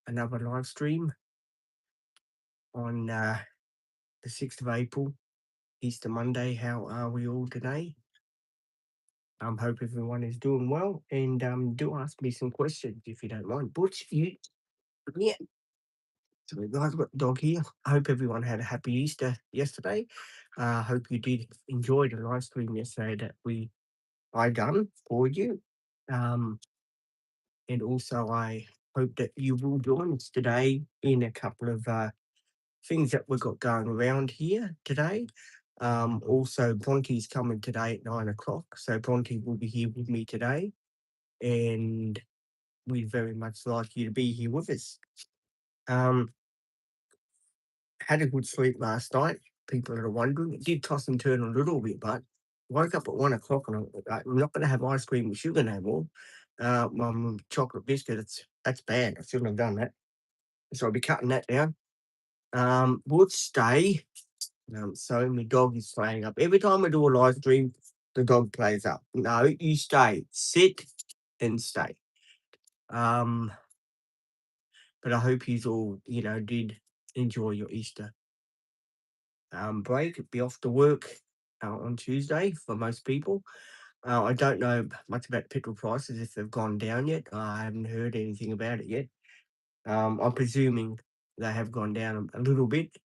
another live stream on the 6th of April, Easter Monday. How are we all today? Hope everyone is doing well, and do ask me some questions if you don't mind. Butch, yeah. So guys, got the dog here. I hope everyone had a happy Easter yesterday. Hope you did enjoy the live stream yesterday that I done for you. Um, and also I hope that you will join us today in a couple of things that we've got going around here today. Also, Bronte's coming today at 9 o'clock. So Bronte will be here with me today. And we'd very much like you to be here with us. Um, had a good sleep last night. People are wondering. It did toss and turn a little bit, but woke up at 1 o'clock and I'm not going to have ice cream with sugar no more. Chocolate biscuit, that's bad. I shouldn't have done that. So I'll be cutting that down. Would stay. So my dog is playing up. Every time I do a live stream, the dog plays up. No, you stay. Sit and stay. But I hope you all, did enjoy your Easter break. Be off to work on Tuesday for most people. I don't know much about petrol prices if they've gone down yet. I haven't heard anything about it yet. I'm presuming they have gone down a little bit.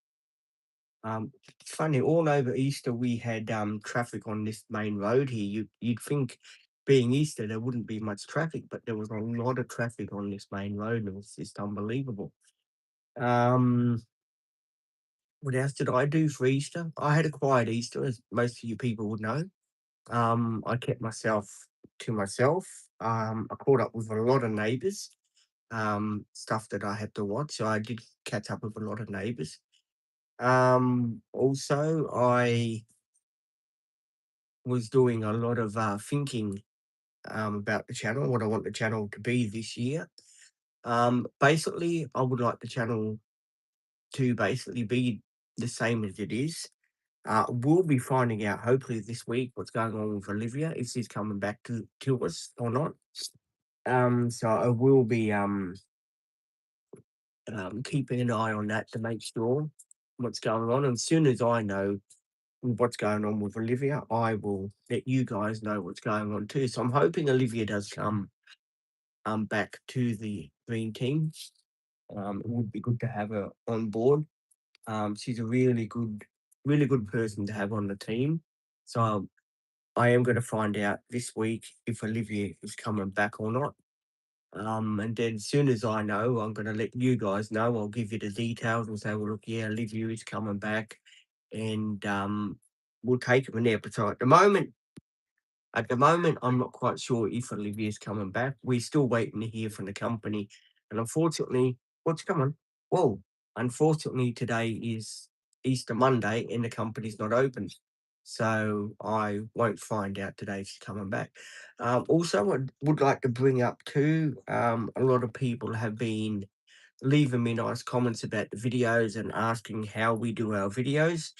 It's funny, all over Easter we had traffic on this main road here. You'd think being Easter there wouldn't be much traffic, but there was a lot of traffic on this main road. It was just unbelievable. Um, what else did I do for Easter? I had a quiet Easter, as most of you people would know. I kept myself to myself. I caught up with a lot of neighbours, stuff that I had to watch. So I did catch up with a lot of neighbours. Also, I was doing a lot of thinking about the channel, what I want the channel to be this year. Basically, I would like the channel to basically be the same as it is. We'll be finding out hopefully this week what's going on with Olivia, if she's coming back to us or not. So I will be keeping an eye on that to make sure what's going on. And as soon as I know what's going on with Olivia, I will let you guys know what's going on too. So I'm hoping Olivia does come back to the Dream Team. It would be good to have her on board. She's a really good person to have on the team. So I am going to find out this week if Olivia is coming back or not. And then as soon as I know, I'm going to let you guys know. I'll give you the details and say, well, look, yeah, Olivia is coming back, and we'll take it from there. But so at the moment, I'm not quite sure if Olivia's coming back. We're still waiting to hear from the company. And unfortunately, what's coming? Whoa, unfortunately, today is Easter Monday and the company's not open. So I won't find out today if she's coming back. Also, I would like to bring up too, a lot of people have been leaving me nice comments about the videos and asking how we do our videos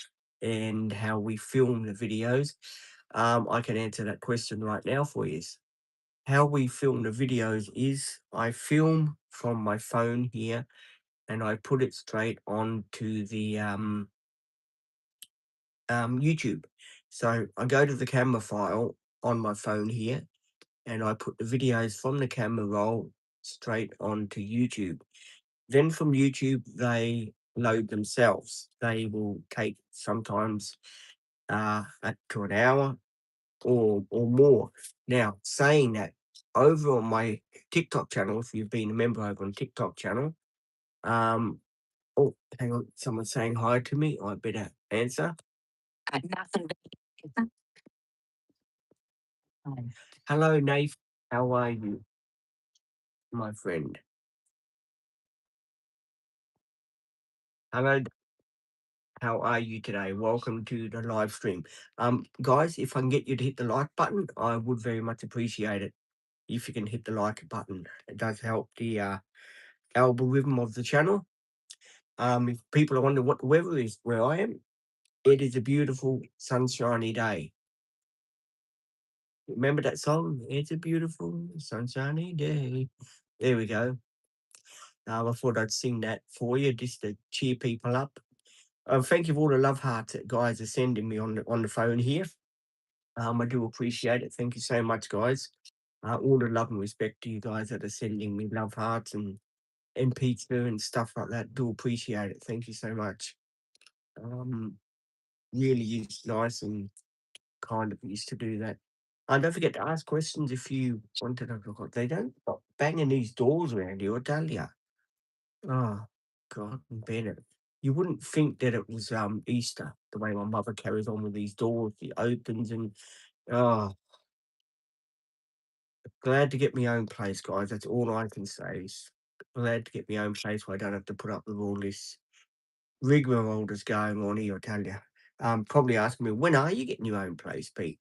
and how we film the videos. I can answer that question right now for you. How we film the videos is I film from my phone here and I put it straight onto the YouTube. So I go to the camera file on my phone here and I put the videos from the camera roll straight onto YouTube. Then from YouTube, they load themselves. They will take sometimes up to an hour or more. Now, saying that, over on my TikTok channel, if you've been a member over on TikTok channel, um, oh, hang on, someone's saying hi to me. I better answer. Nothing. Hello, Nate. How are you, my friend? Hello, how are you today? Welcome to the live stream. Guys, if I can get you to hit the like button, I would very much appreciate it. If you can hit the like button, it does help the algorithm of the channel. If people are wondering what the weather is where I am, it is a beautiful sunshiny day. Remember that song? It's a beautiful sunshiny day. There we go. I thought I'd sing that for you just to cheer people up. Thank you for all the love hearts that guys are sending me on the phone here. I do appreciate it. Thank you so much, guys. All the love and respect to you guys that are sending me love hearts and pizza and stuff like that. Do appreciate it. Thank you so much. Um, really is nice and kind of used to do that. And don't forget to ask questions if you wanted to look. They don't stop banging these doors around here, I tell ya. Oh, God, Bennett. You wouldn't think that it was Easter, the way my mother carries on with these doors. She opens and oh, glad to get my own place, guys. That's all I can say. Is glad to get my own place where I don't have to put up with all this rigmarole that's going on here, I tell you. Probably asking me, when are you getting your own place, Pete?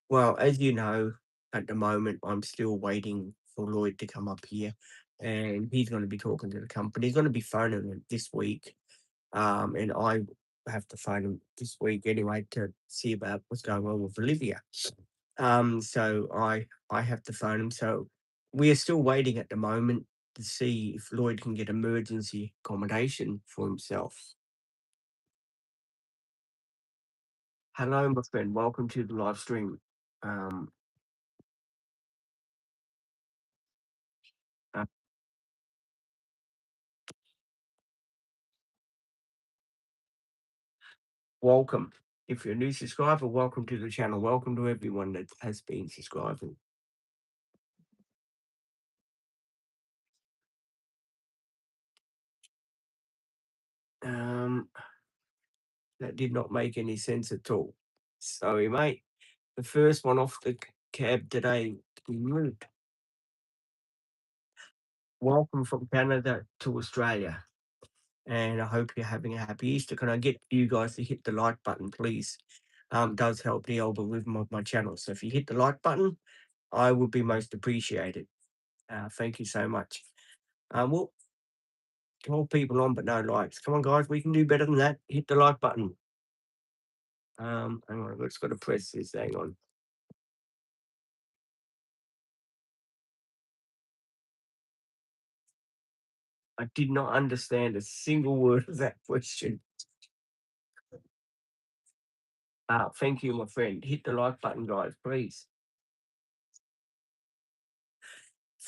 Well, as you know, at the moment, I'm still waiting for Lloyd to come up here, and he's going to be talking to the company. He's going to be phoning them this week, and I have to phone him this week anyway to see about what's going on with Olivia. So I have to phone him. So we are still waiting at the moment to see if Lloyd can get emergency accommodation for himself. Hello, my friend. Welcome to the live stream. Um, uh, welcome. If you're a new subscriber, welcome to the channel. Welcome to everyone that has been subscribing. Um, that did not make any sense at all. Sorry, mate. The first one off the cab today. Moved. Welcome from Canada to Australia. And I hope you're having a happy Easter. Can I get you guys to hit the like button, please? Does help the algorithm of my channel. So if you hit the like button, I would be most appreciated. Thank you so much. Well, 12 people on, but no likes. Come on, guys, we can do better than that. Hit the like button. Hang on, I've just got to press this. Hang on. I did not understand a single word of that question. Thank you, my friend. Hit the like button, guys, please.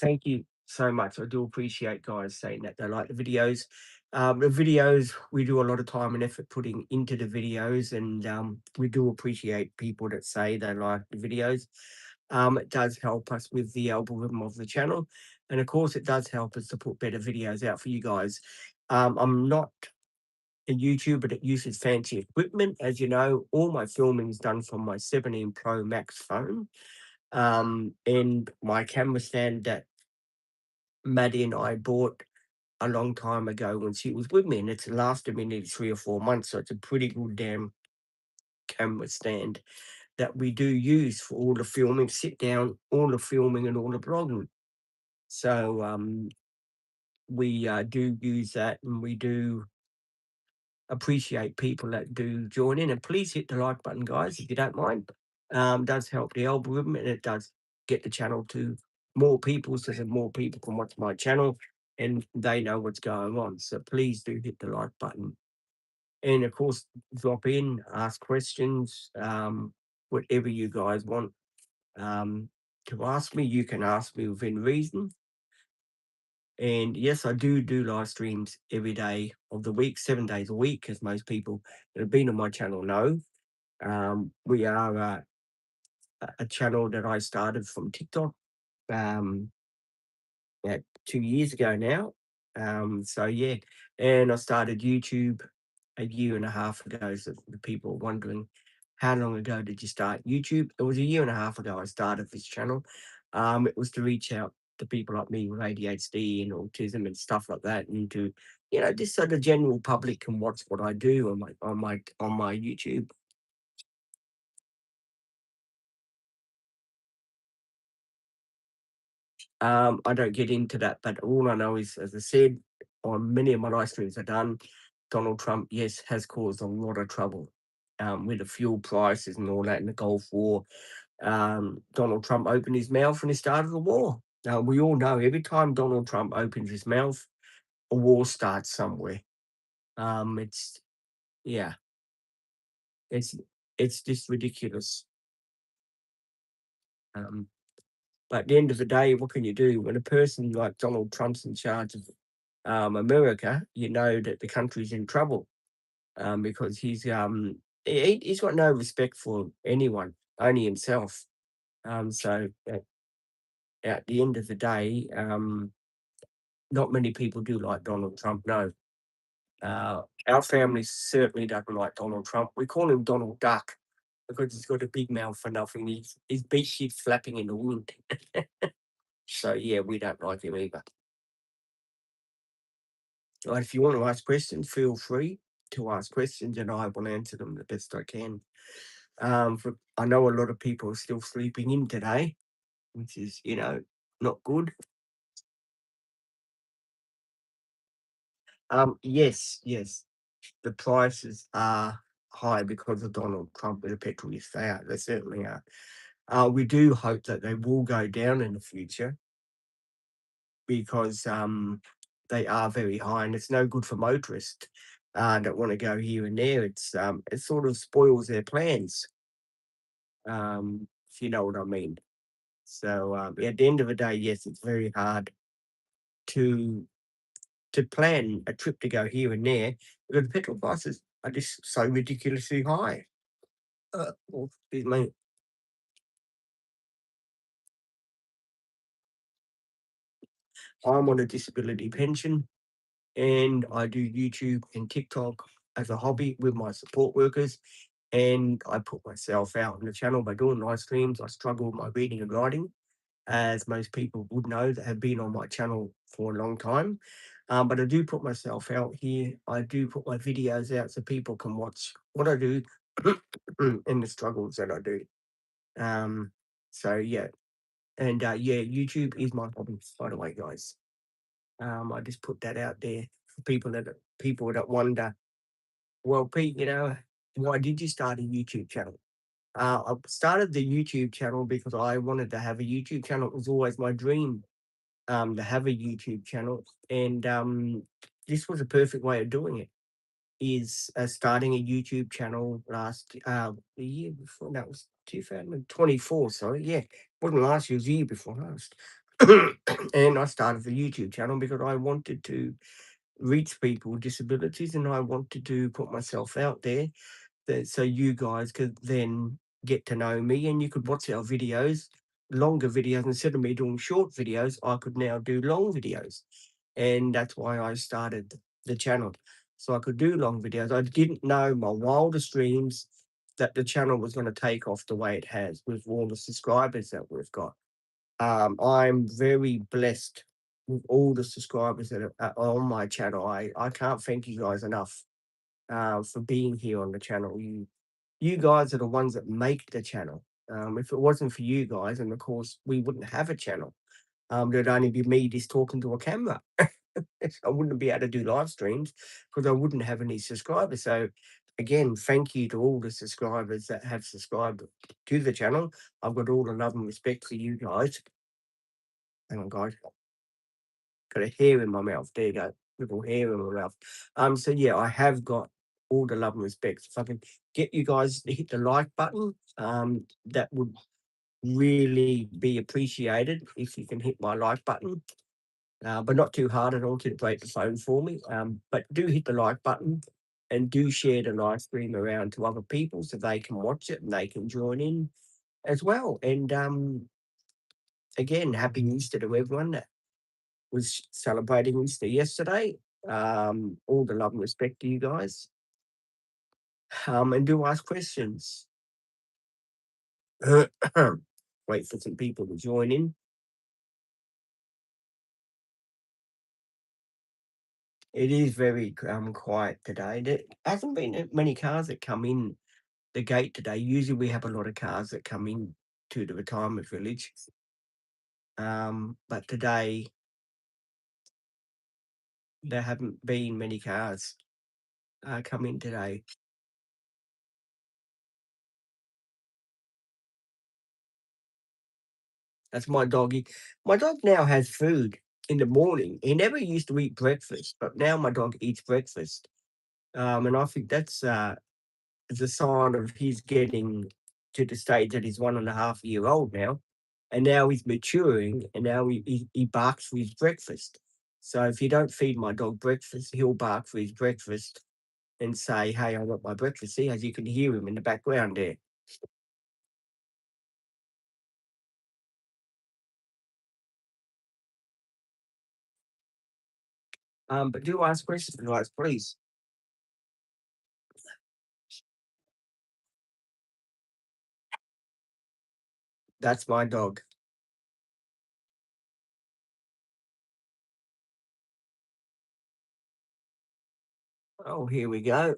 Thank you so much. I do appreciate guys saying that they like the videos. The videos, we do a lot of time and effort putting into the videos, and we do appreciate people that say they like the videos. It does help us with the algorithm of the channel. And of course, it does help us to put better videos out for you guys. I'm not a YouTuber that uses fancy equipment. As you know, all my filming is done from my 17 Pro Max phone. And my camera stand that Maddie and I bought a long time ago when she was with me, and it's lasted me nearly 3 or 4 months. So it's a pretty good damn camera stand that we do use for all the filming, sit down, all the filming and all the blogging. So we do use that, and we do appreciate people that do join in. And please hit the like button, guys, if you don't mind. Does help the algorithm, and it does get the channel to more people, so that more people can watch my channel and they know what's going on. So please do hit the like button. And of course, drop in, ask questions, whatever you guys want to ask me. You can ask me within reason. And yes, I do live streams every day of the week, 7 days a week, as most people that have been on my channel know. We are a channel that I started from TikTok um, about 2 years ago now. So yeah, and I started YouTube a year and a half ago. So the people are wondering, how long ago did you start YouTube? It was a year and a half ago I started this channel. It was to reach out to people like me with ADHD and autism and stuff like that, and to, just so the general public can watch what I do on my YouTube. I don't get into that, but all I know is, as I said, on many of my live streams I've done, Donald Trump, yes, has caused a lot of trouble with the fuel prices and all that in the Gulf War. Donald Trump opened his mouth and he started a war. Now, we all know every time Donald Trump opens his mouth, a war starts somewhere. It's yeah, it's it's just ridiculous. Um, but at the end of the day, what can you do when a person like Donald Trump's in charge of America? You know that the country's in trouble because he's got no respect for anyone, only himself. So at the end of the day, not many people do like Donald Trump. No, our family certainly doesn't like Donald Trump. We call him Donald Duck because he's got a big mouth for nothing. His beak keeps flapping in the wind. So yeah, we don't like him either. Right, if you want to ask questions, feel free to ask questions, and I will answer them the best I can. I know a lot of people are still sleeping in today, which is not good. Yes, yes, the prices are high because of Donald Trump and the petrol. Yes, they are. They certainly are. We do hope that they will go down in the future because they are very high, and it's no good for motorists that want to go here and there. It sort of spoils their plans, if you know what I mean. So at the end of the day, yes, it's very hard to plan a trip to go here and there because the petrol prices are just so ridiculously high. Excuse me. I'm on a disability pension and I do YouTube and TikTok as a hobby with my support workers. And I put myself out on the channel by doing live streams. I struggle with my reading and writing, as most people would know that have been on my channel for a long time. But I do put myself out here. I do put my videos out so people can watch what I do and the struggles that I do. Um, so yeah, and yeah, YouTube is my hobby, by the way, guys. I just put that out there for people that wonder, well, Pete, why did you start a YouTube channel? I started the YouTube channel because I wanted to have a YouTube channel. It was always my dream to have a YouTube channel, and this was a perfect way of doing it. Is starting a YouTube channel the year before that was 2024. Sorry, yeah, wasn't last year, it was the year before last. And I started the YouTube channel because I wanted to reach people with disabilities, and I wanted to put myself out there that so you guys could then get to know me and you could watch our videos, longer videos. Instead of me doing short videos, I could now do long videos. And that's why I started the channel. So I could do long videos. I didn't know my wildest dreams that the channel was going to take off the way it has with all the subscribers that we've got. I'm very blessed with all the subscribers that are on my channel. I can't thank you guys enough for being here on the channel. You guys are the ones that make the channel. If it wasn't for you guys, and of course we wouldn't have a channel. There'd only be me just talking to a camera. I wouldn't be able to do live streams because I wouldn't have any subscribers. So again, thank you to all the subscribers that have subscribed to the channel. I've got all the love and respect for you guys. Hang on, guys. Got a hair in my mouth. There you go. Little hair in my mouth. So yeah, I have got all the love and respect. If I can get you guys to hit the like button, that would really be appreciated if you can hit my like button. But not too hard at all to break the phone for me. But do hit the like button and do share the live stream around to other people so they can watch it and they can join in as well. And again, happy Easter to everyone that was celebrating Easter yesterday. All the love and respect to you guys. And do ask questions. Wait for some people to join in. It is very quiet today. There hasn't been many cars that come in the gate today. Usually we have a lot of cars that come in to the retirement village. But today there haven't been many cars come in today. That's my doggy. My dog now has food. in the morning. He never used to eat breakfast, but now my dog eats breakfast. And I think that's is a sign of he's getting to the stage that he's 1.5 year old now. And now he's maturing and now he barks for his breakfast. So if you don't feed my dog breakfast, he'll bark for his breakfast and say, "Hey, I want my breakfast." See, as you can hear him in the background there. But do ask questions, guys, please. That's my dog. Oh, here we go.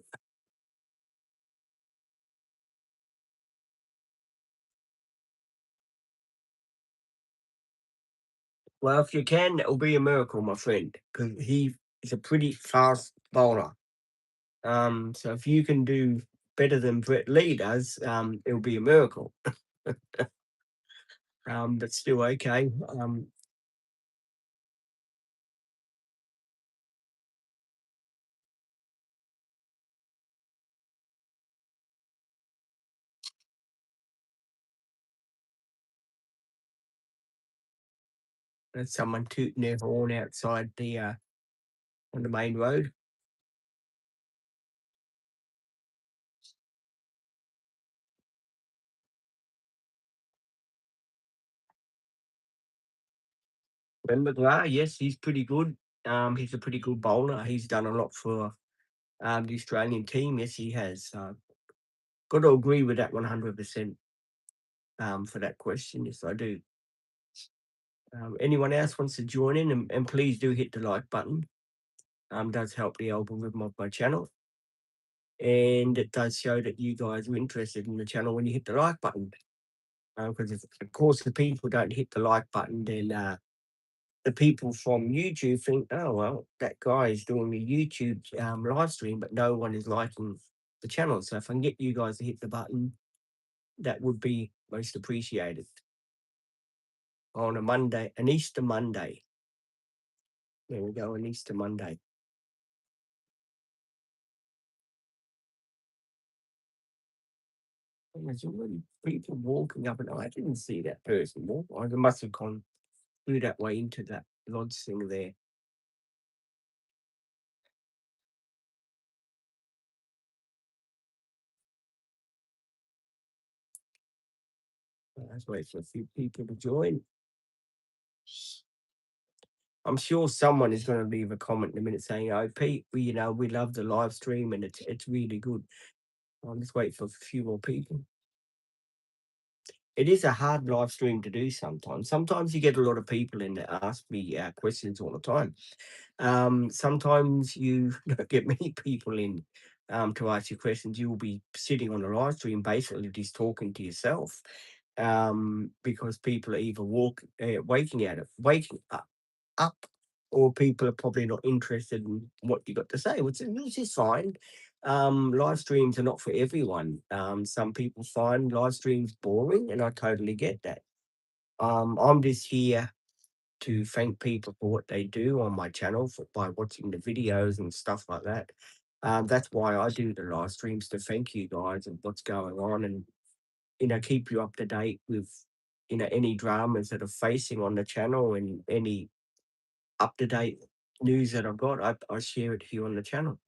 Well, if you can, it'll be a miracle, my friend, because he is a pretty fast bowler. So if you can do better than Brett Lee does, it'll be a miracle. But still okay. There's someone tooting their horn outside the on the main road. Remember Glar? Yes, he's pretty good. He's a pretty good bowler. He's done a lot for the Australian team. Yes, he has. Got to agree with that 100%. For that question, yes, I do. Anyone else wants to join in, and please do hit the like button. Does help the algorithm of my channel, and it does show that you guys are interested in the channel when you hit the like button. Because if, of course, the people don't hit the like button, then the people from YouTube think, oh well, that guy is doing a YouTube live stream, but no one is liking the channel. So if I can get you guys to hit the button, that would be most appreciated on a Monday, an Easter Monday. There we go, an Easter Monday. And there's already people walking up, and I didn't see that person walk. I must have gone through that way into that lodge thing there. Let's wait for a few people to join. I'm sure someone is going to leave a comment in a minute saying, "Oh, Pete, we love the live stream and it's really good." I'll just wait for a few more people. It is a hard live stream to do sometimes. Sometimes you get a lot of people in that ask me questions all the time. Sometimes you don't get many people in to ask you questions. You will be sitting on a live stream basically just talking to yourself because people are either waking up, or people are probably not interested in what you got to say, which is fine. Live streams are not for everyone. Some people find live streams boring, and I totally get that. I'm just here to thank people for what they do on my channel by watching the videos and stuff like that. That's why I do the live streams, to thank you guys and what's going on, and keep you up to date with any dramas that are facing on the channel, and any up to date news that I've got. I share it here on the channel.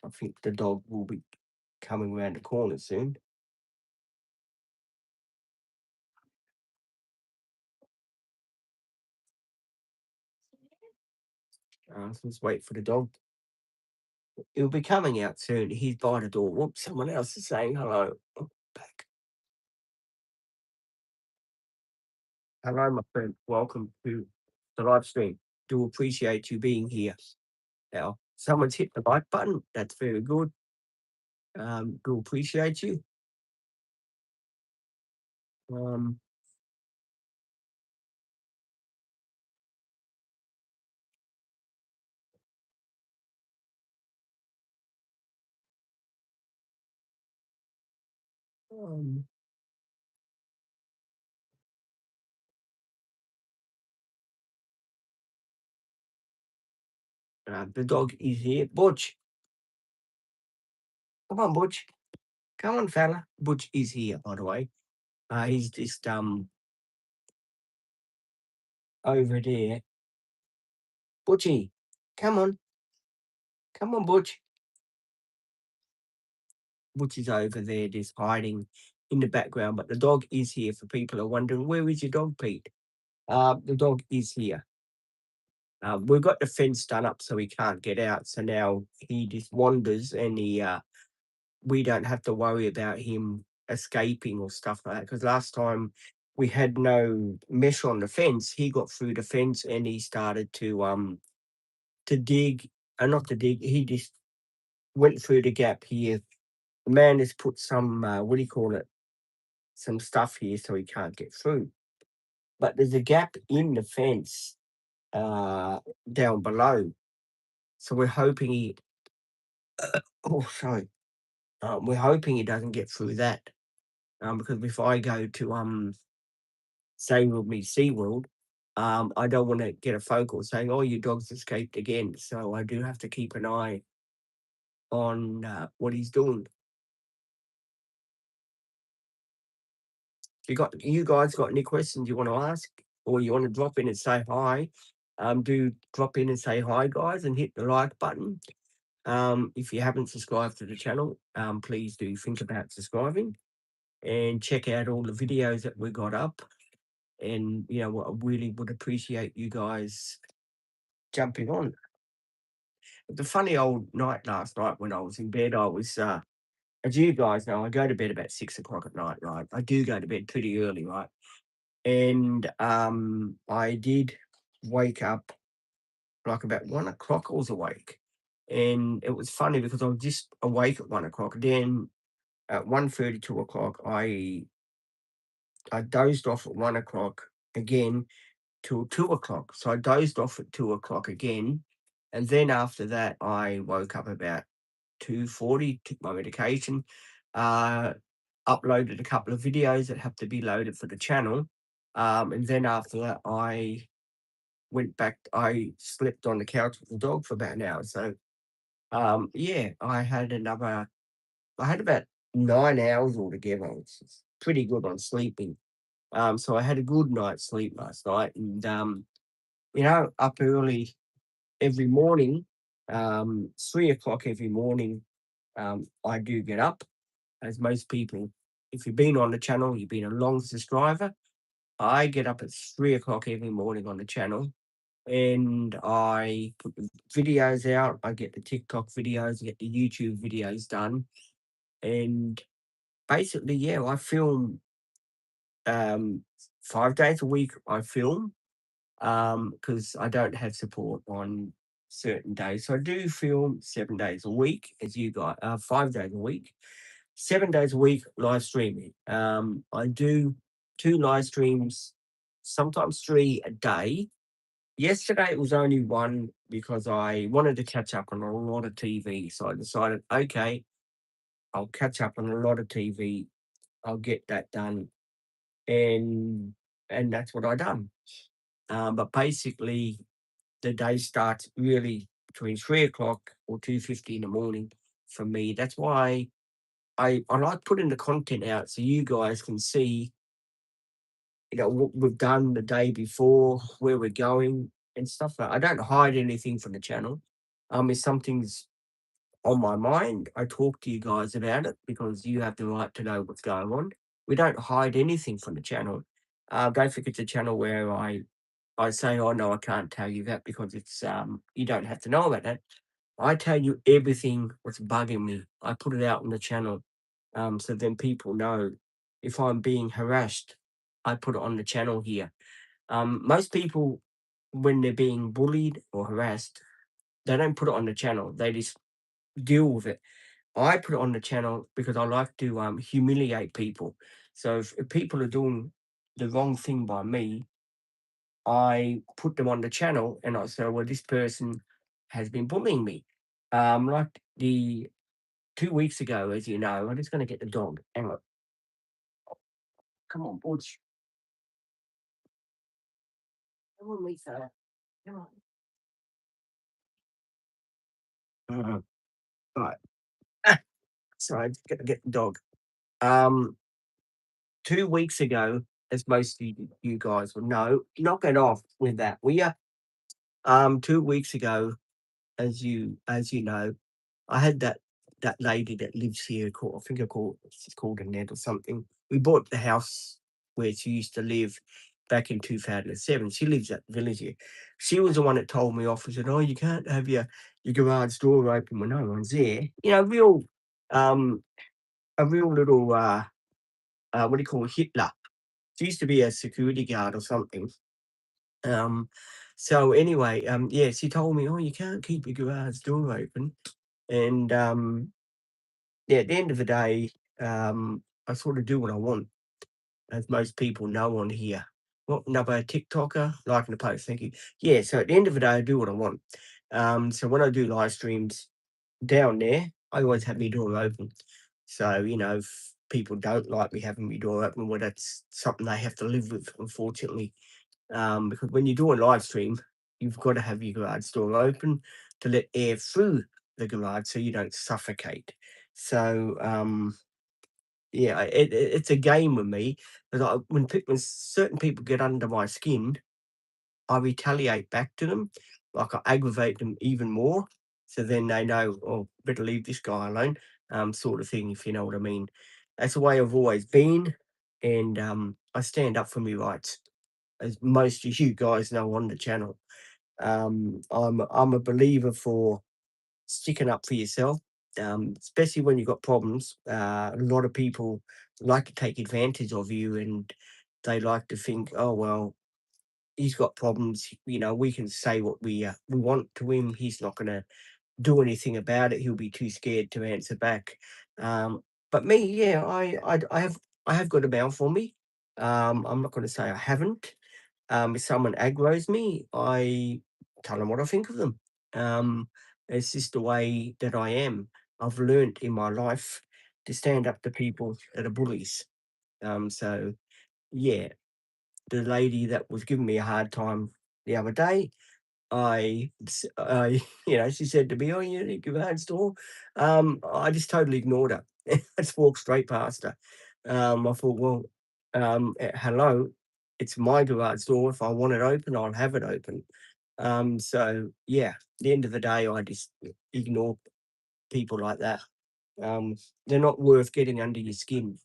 I think the dog will be coming around the corner soon. So let's wait for the dog. He'll be coming out soon. He's by the door. Whoops, someone else is saying hello. Oh, back. Hello, my friend. Welcome to the live stream. Do appreciate you being here. Now, someone's hit the like button. That's very good. Do appreciate you. Um, Um, the dog is here. Butch, come on, Butch. Come on, fella. Butch is here, by the way. He's just over there. Butchie, come on. Come on, Butch. Butch is over there just hiding in the background, but the dog is here for people who are wondering, where is your dog, Pete? The dog is here. We've got the fence done up so he can't get out. So now he just wanders and we don't have to worry about him escaping or stuff like that. Because last time we had no mesh on the fence, he got through the fence and he started to dig, not to dig. He just went through the gap here. The man has put some what do you call it? Some stuff here so he can't get through. But there's a gap in the fence uh, down below. So we're hoping he. Oh, sorry. We're hoping he doesn't get through that. Because if I go to Stay With Me SeaWorld, I don't want to get a phone call saying, "Oh, your dog's escaped again." So I do have to keep an eye on what he's doing. You guys got any questions you want to ask, or you want to drop in and say hi? Do drop in and say hi, guys, and hit the like button. If you haven't subscribed to the channel, please do think about subscribing and check out all the videos that we got up. And I really would appreciate you guys jumping on. The funny old night last night when I was in bed, I was as you guys know, I go to bed about 6 o'clock at night, right? I do go to bed pretty early, right? And I did wake up like about 1 o'clock. I was awake, and it was funny because I was just awake at 1 o'clock. Then at 1:30, 2 o'clock, I dozed off at 1 o'clock again till 2 o'clock. So I dozed off at 2 o'clock again, and then after that, I woke up about 2:40, took my medication, uh, uploaded a couple of videos that have to be loaded for the channel, and then after that, I went back. I slept on the couch with the dog for about an hour. So, yeah, I had about 9 hours altogether. It's pretty good on sleeping. So I had a good night's sleep last night, and up early every morning, 3 o'clock every morning. I do get up, as most people. If you've been on the channel, you've been a long subscriber. I get up at 3 o'clock every morning on the channel, and I put the videos out. I get the TikTok videos, I get the YouTube videos done, and basically, yeah, I film 5 days a week. I film because I don't have support on certain days, so I do film 7 days a week, as you got 5 days a week. 7 days a week live streaming. I do 2 live streams, sometimes three a day. Yesterday it was only one because I wanted to catch up on a lot of TV. So I decided, okay, I'll catch up on a lot of TV. I'll get that done, and that's what I done. But basically, the day starts really between 3 o'clock or 2:50 in the morning for me. That's why I like putting the content out so you guys can see, what we've done the day before, where we're going and stuff like I don't hide anything from the channel. If something's on my mind, I talk to you guys about it because you have the right to know what's going on. We don't hide anything from the channel. Don't think it's a channel where I say, "Oh, no, I can't tell you that," because it's, you don't have to know about that. I tell you everything what's bugging me. I put it out on the channel, so then people know if I'm being harassed, I put it on the channel here. Most people, when they're being bullied or harassed, they don't put it on the channel. They just deal with it. I put it on the channel because I like to humiliate people. So if people are doing the wrong thing by me, I put them on the channel and I say, well, this person has been bullying me. Like the 2 weeks ago, as you know, I'm just going to get the dog. Hang on. Come on, Butch. Come on, Lisa. Come on. Right. Ah, sorry, I just gotta get the dog. Um, 2 weeks ago, as most of you guys will know, knock it off with that, will ya? 2 weeks ago, as you know, I had that lady that lives here called, I think I call she's called Annette or something. We bought the house where she used to live back in 2007. She lives at the village here. She was the one that told me off and said, "Oh, you can't have your garage door open when no one's there." Um, a real little what do you call it, Hitler. She used to be a security guard or something. Um, so anyway, yeah, she told me, "Oh, you can't keep your garage door open." And yeah, at the end of the day, I sort of do what I want, as most people know on here. What, another TikToker liking the post? Thank you. Yeah, so at the end of the day, I do what I want. So when I do live streams down there, I always have my door open. So if people don't like me having my door open, well, that's something they have to live with, unfortunately. Because when you do a live stream, you've got to have your garage door open to let air through the garage so you don't suffocate. So yeah, it's a game with me. That when certain people get under my skin, I retaliate back to them, like I aggravate them even more. So then they know, oh, better leave this guy alone, sort of thing, if you know what I mean. That's the way I've always been, and I stand up for my rights, as most of you guys know on the channel. I'm a believer for sticking up for yourself, especially when you've got problems. A lot of people like to take advantage of you, and they like to think, oh well, he's got problems. We can say what we want to him. He's not going to do anything about it. He'll be too scared to answer back. Um, but me, yeah, I have got a mouth for me. I'm not going to say I haven't. If someone aggroes me, I tell them what I think of them. Um, it's just the way that I am. I've learnt in my life to stand up to people that are bullies. So yeah, the lady that was giving me a hard time the other day, she said to me, "Oh, you need your garage door." I just totally ignored her. I just walked straight past her. I thought, well, hello, it's my garage door. If I want it open, I'll have it open. So yeah, at the end of the day, I just ignore people like that. Um, they're not worth getting under your skin.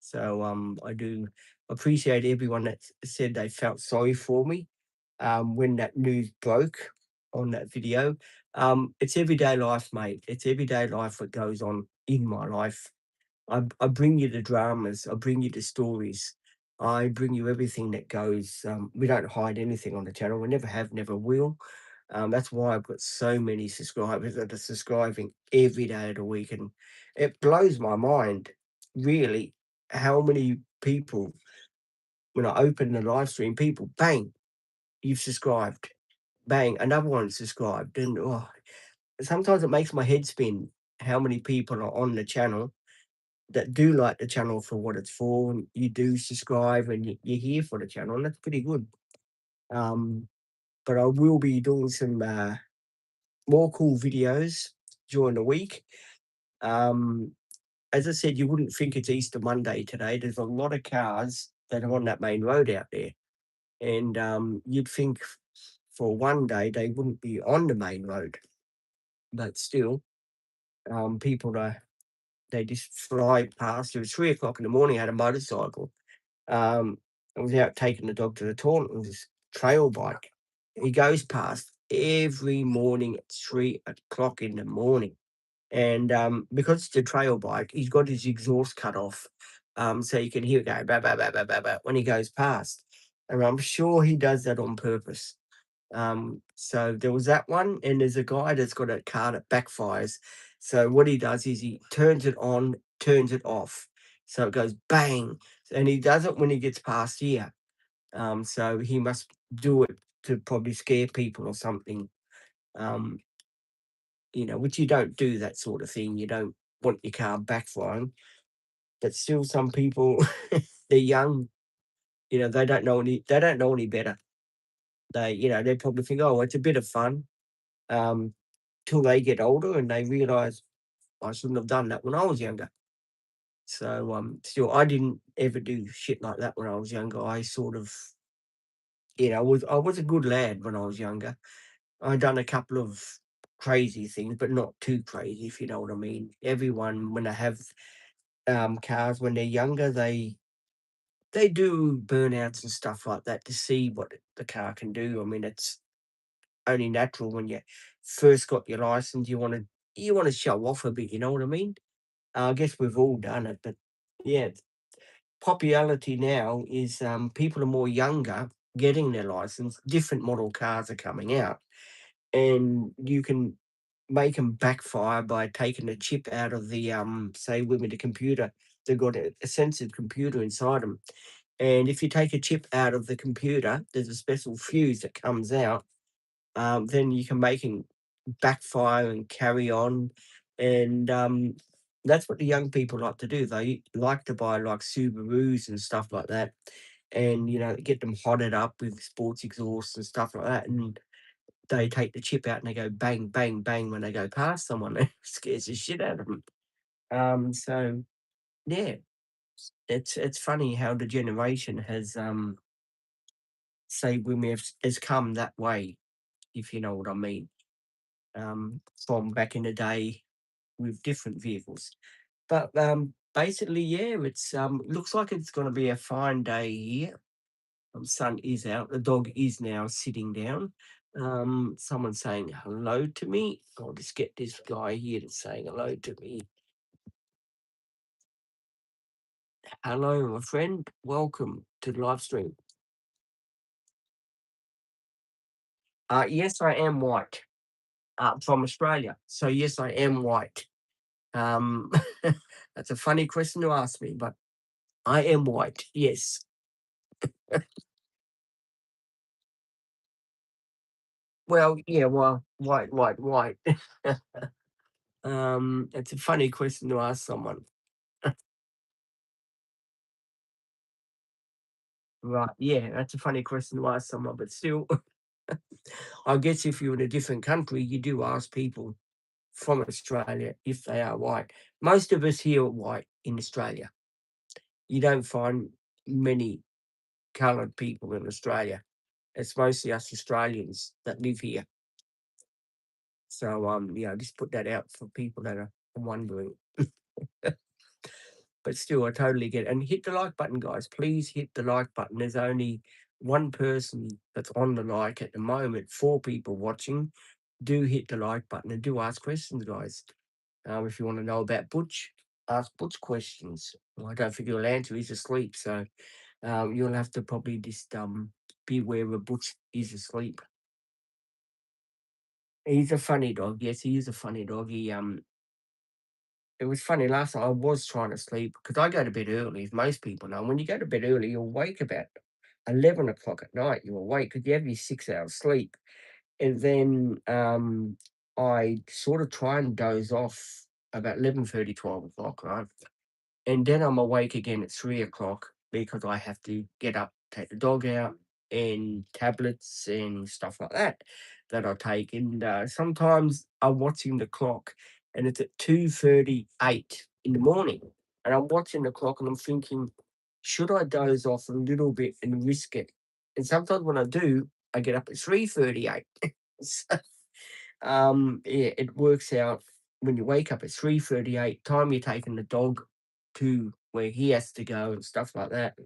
So I do appreciate everyone that said they felt sorry for me when that news broke on that video. It's everyday life, mate. It's everyday life that goes on in my life. I bring you the dramas. I bring you the stories. I bring you everything that goes. We don't hide anything on the channel. We never have, never will. That's why I've got so many subscribers that are subscribing every day of the week, and it blows my mind, really, how many people, when I open the live stream, people, bang, you've subscribed, bang, another one subscribed, and sometimes it makes my head spin how many people are on the channel that do like the channel for what it's for, and you do subscribe and you're here for the channel, and that's pretty good. Um, but I will be doing some more cool videos during the week. Um, as I said, you wouldn't think it's Easter Monday today. There's a lot of cars that are on that main road out there, and you'd think for one day they wouldn't be on the main road, but still, people are they just fly past. It was 3 o'clock in the morning. I had a motorcycle. Um, I was out taking the dog to the toilet with this trail bike. He goes past every morning at 3 o'clock in the morning. And because it's a trail bike, he's got his exhaust cut off. So you can hear it go bah, bah, bah, bah, bah, bah, when he goes past. And I'm sure he does that on purpose. So there was that one, and there's a guy that's got a car that backfires. So what he does is he turns it on, turns it off. So it goes bang. And he does it when he gets past here. So he must do it to probably scare people or something. Um, which you don't do that sort of thing. You don't want your car backfiring. But still some people they're young, they don't know any better. They probably think, "Oh, it's a bit of fun," um, till they get older and they realise, "I shouldn't have done that when I was younger." So, still, I didn't ever do shit like that when I was younger. I sort of, I was a good lad when I was younger. I done a couple of crazy things, but not too crazy, if you know what I mean. Everyone, when they have, cars when they're younger, they do burnouts and stuff like that to see what the car can do. I mean, it's only natural when you first got your license, you wanna show off a bit, you know what I mean? I guess we've all done it, but yeah, popularity now is, people are more younger getting their license, different model cars are coming out, and you can make them backfire by taking a chip out of the, say, with the computer. They've got a sensitive computer inside them, and if you take a chip out of the computer, there's a special fuse that comes out, then you can make it backfire and carry on, and, that's what the young people like to do. They like to buy, like, Subarus and stuff like that, and, get them hotted up with sports exhaust and stuff like that, and they take the chip out and they go bang, bang, bang when they go past someone. It scares the shit out of them. So yeah, it's funny how the generation has, say, when we has come that way, if you know what I mean, from back in the day with different vehicles. But, basically, yeah, looks like it's gonna be a fine day here. Sun is out, the dog is now sitting down. Someone's saying hello to me. I'll just get this guy here to saying hello to me. Hello, my friend. Welcome to the live stream. Yes, I am white. From Australia. So yes, I am white. Um, that's a funny question to ask me, but I am white. Yes. Well, yeah, well, white, white, white. It's a funny question to ask someone. Right. Yeah, that's a funny question to ask someone, but still, I guess if you're in a different country, you do ask people from Australia if they are white. Most of us here are white in Australia. You don't find many coloured people in Australia. It's mostly us Australians that live here. So, yeah, just put that out for people that are wondering. But still, I totally get it. And hit the like button, guys. Please hit the like button. There's only one person that's on the like at the moment, four people watching. Do hit the like button and do ask questions, guys. If you want to know about Butch, ask Butch questions. Well, I don't think he'll answer. He's asleep. So you'll have to probably just be aware of Butch is asleep. He's a funny dog. Yes, he is a funny dog. It was funny last night. I was trying to sleep because I go to bed early, as most people know. When you go to bed early, you're awake about 11 o'clock at night. You're awake because you have your 6 hours sleep, and then I sort of try and doze off about 11:30, 12 o'clock, right? And then I'm awake again at 3 o'clock because I have to get up, take the dog out, and tablets and stuff like that I take. And sometimes I'm watching the clock and it's at 2:38 in the morning. And I'm watching the clock and I'm thinking, should I doze off a little bit and risk it? And sometimes when I do, I get up at 3:38. Yeah, it works out when you wake up at 3:38, time you're taking the dog to where he has to go and stuff like that.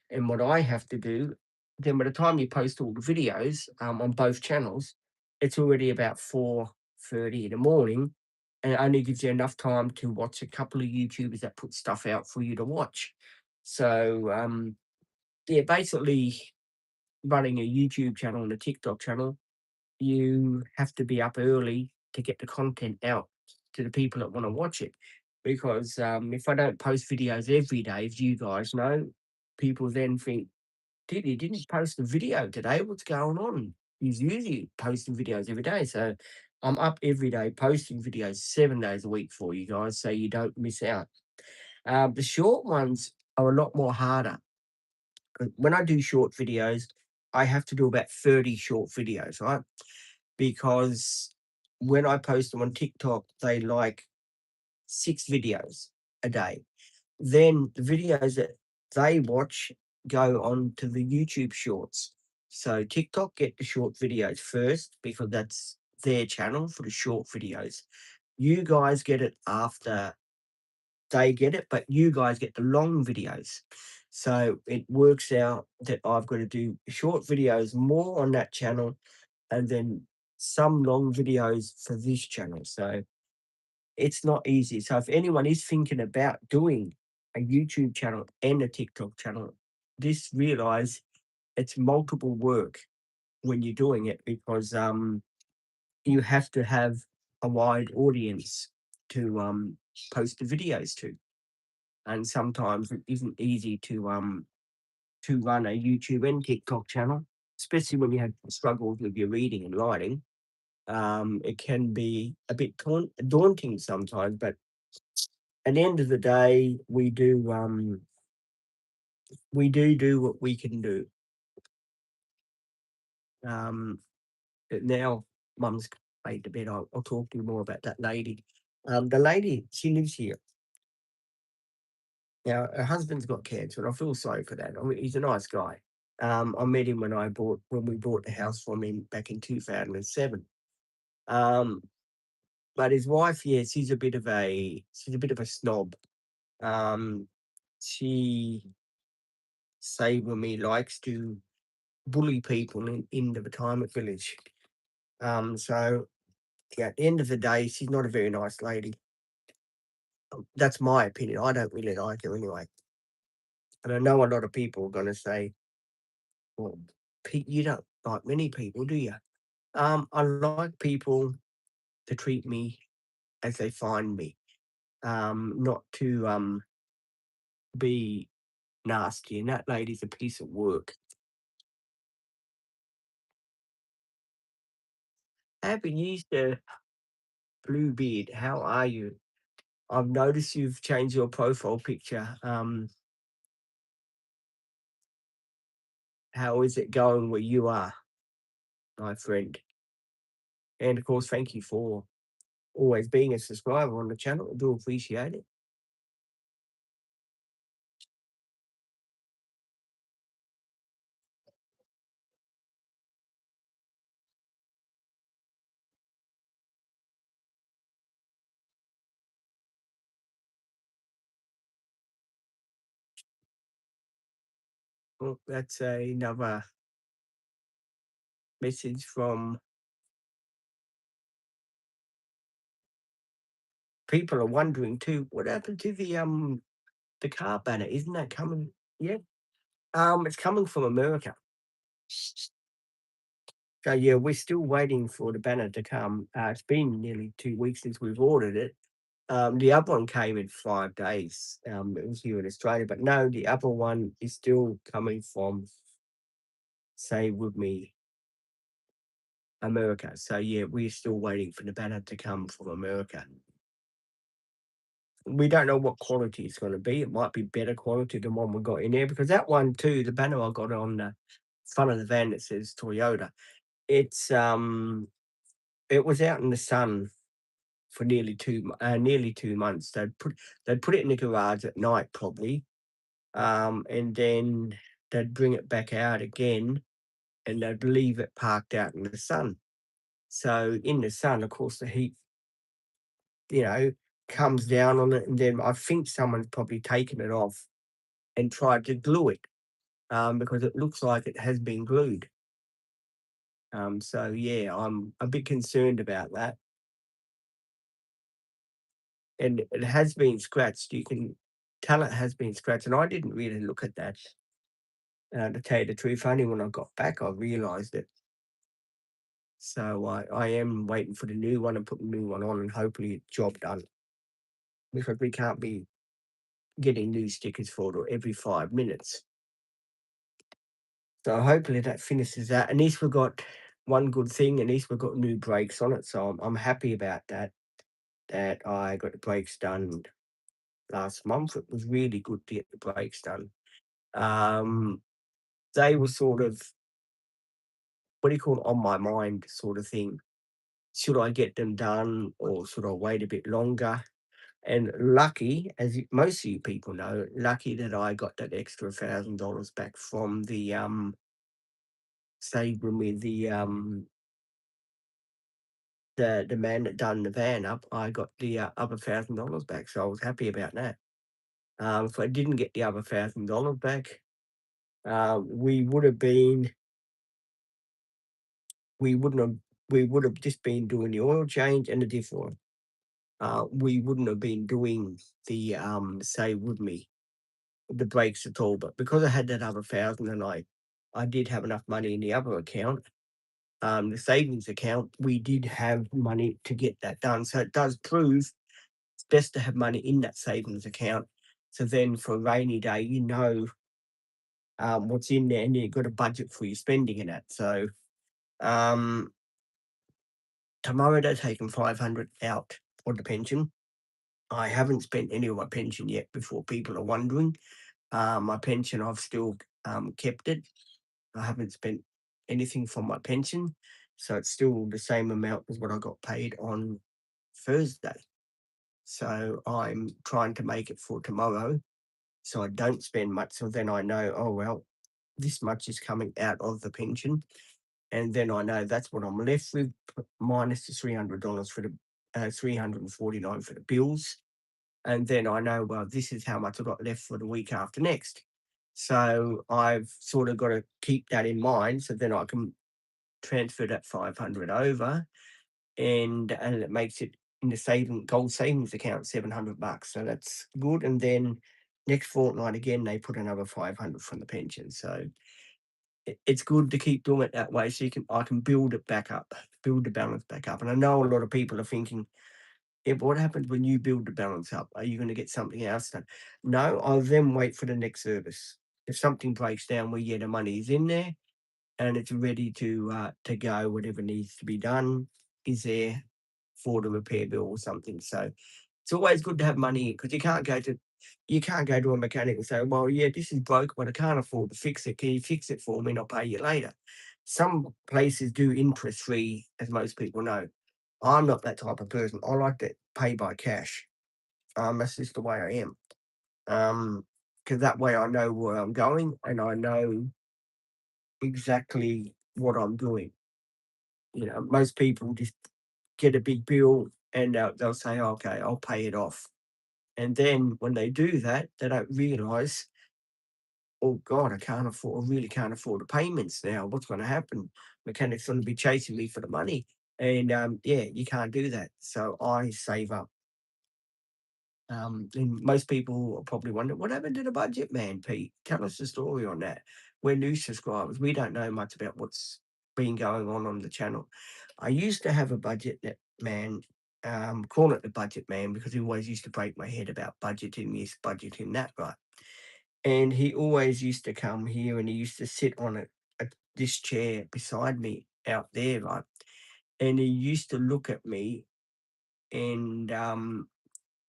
And what I have to do, then by the time you post all the videos on both channels, it's already about 4:30 in the morning, and it only gives you enough time to watch a couple of YouTubers that put stuff out for you to watch. So yeah, basically running a YouTube channel and a TikTok channel, you have to be up early to get the content out to the people that want to watch it. Because if I don't post videos every day, as you guys know, people then think, dude, you didn't post a video today. What's going on? He's usually posting videos every day. So I'm up every day posting videos 7 days a week for you guys so you don't miss out. The short ones are a lot more harder. when I do short videos, I have to do about 30 short videos, right? Because when I post them on TikTok, they like 6 videos a day. Then the videos that they watch go on to the YouTube shorts. So TikTok get the short videos first because that's their channel for the short videos. You guys get it after they get it, but you guys get the long videos. So it works out that I've got to do short videos more on that channel and then some long videos for this channel. So it's not easy. So if anyone is thinking about doing a YouTube channel and a TikTok channel, just realize it's multiple work when you're doing it because you have to have a wide audience to post the videos to. And sometimes it isn't easy to run a YouTube and TikTok channel, especially when you have struggles with your reading and writing. It can be a bit daunting sometimes, but at the end of the day, we do what we can do. Um, but now, Mum's made the bed. I'll talk to you more about that lady. The lady, she lives here. Now, her husband's got cancer, and I feel sorry for that. I mean, he's a nice guy. I met him when we bought the house from him back in 2007. Um, but his wife, yeah, she's a bit of a snob. Um, she say when he likes to bully people in the retirement village. So yeah, at the end of the day, she's not a very nice lady. That's my opinion. I don't really like her anyway. And I know a lot of people are going to say, "Well, Pete, you don't like many people, do you?" I like people to treat me as they find me, not to be nasty. And that lady's a piece of work. Happy Easter, Bluebeard. How are you? I've noticed you've changed your profile picture. How is it going where you are, my friend? And of course, thank you for always being a subscriber on the channel. I do appreciate it. Well, that's another message from people are wondering too. What happened to the car banner? Isn't that coming yet? It's coming from America. So yeah, we're still waiting for the banner to come. It's been nearly 2 weeks since we've ordered it. The other one came in 5 days. It was here in Australia, but no, the other one is still coming from, say, with me, America. So yeah, we're still waiting for the banner to come from America. We don't know what quality it's going to be. It might be better quality than one we got in there because that one too, the banner I got on the front of the van that says Toyota. It's it was out in the sun for nearly 2 months. They'd put it in the garage at night probably, and then they'd bring it back out again, and they'd leave it parked out in the sun. So in the sun, of course, the heat, you know, comes down on it, and then I think someone's probably taken it off and tried to glue it, because it looks like it has been glued. So yeah, I'm a bit concerned about that. And it has been scratched. You can tell it has been scratched, and I didn't really look at that, to tell you the truth. Only when I got back, I realised it. So I am waiting for the new one and put the new one on, and hopefully it's job done because we can't be getting new stickers for it every 5 minutes. So hopefully that finishes that. At least we got one good thing. At least we got new brakes on it, so I'm happy about that. That I got the brakes done last month. It was really good to get the brakes done. Um, they were sort of, what do you call it, on my mind sort of thing. Should I get them done or should I wait a bit longer? And lucky, as most of you people know, lucky that I got that extra $1,000 back from the saving with the man that done the van up. I got the other $1,000 back, so I was happy about that. If I didn't get the other $1,000 back, we would have been we wouldn't have we would have just been doing the oil change and the diff oil. We wouldn't have been doing the say with me the brakes at all. But because I had that other thousand and I did have enough money in the other account, the savings account, we did have money to get that done. So it does prove it's best to have money in that savings account. So then for a rainy day, you know what's in there and you've got a budget for your spending in it. So um, tomorrow they're taking 500 out for the pension. I haven't spent any of my pension yet before people are wondering. My pension, I've still kept it. I haven't spent anything from my pension. So it's still the same amount as what I got paid on Thursday. So I'm trying to make it for tomorrow so I don't spend much. So then I know, oh, well, this much is coming out of the pension. And then I know that's what I'm left with, minus the $300 for the 349 for the bills. And then I know, well, this is how much I got left for the week after next. So I've sort of got to keep that in mind. So then I can transfer that 500 over, and it makes it in the gold savings account $700. So that's good. And then next fortnight again, they put another 500 from the pension. So it's good to keep doing it that way. So I can build it back up, build the balance back up. And I know a lot of people are thinking, yeah, but what happens when you build the balance up? Are you going to get something else done? No, I'll then wait for the next service. If something breaks down where, yeah, the money is in there and it's ready to go, whatever needs to be done is there for the repair bill or something. So it's always good to have money because you can't go to a mechanic and say, well, yeah, this is broke, but I can't afford to fix it. Can you fix it for me and I'll pay you later? Some places do interest free, as most people know. I'm not that type of person. I like to pay by cash. That's just the way I am. Because that way I know where I'm going and I know exactly what I'm doing. You know, most people just get a big bill and they'll say, okay, I'll pay it off. And then when they do that, they don't realize, oh God, I really can't afford the payments now. What's going to happen? Mechanics going to be chasing me for the money. And yeah, you can't do that. So I save up. And most people are probably wondering, what happened to the budget man, Pete? Tell us the story on that. We're new subscribers. We don't know much about what's been going on the channel. I used to have a man, call it the budget man because he always used to break my head about budgeting this, budgeting that, right? And he always used to come here and he used to sit on this chair beside me out there, right? And he used to look at me and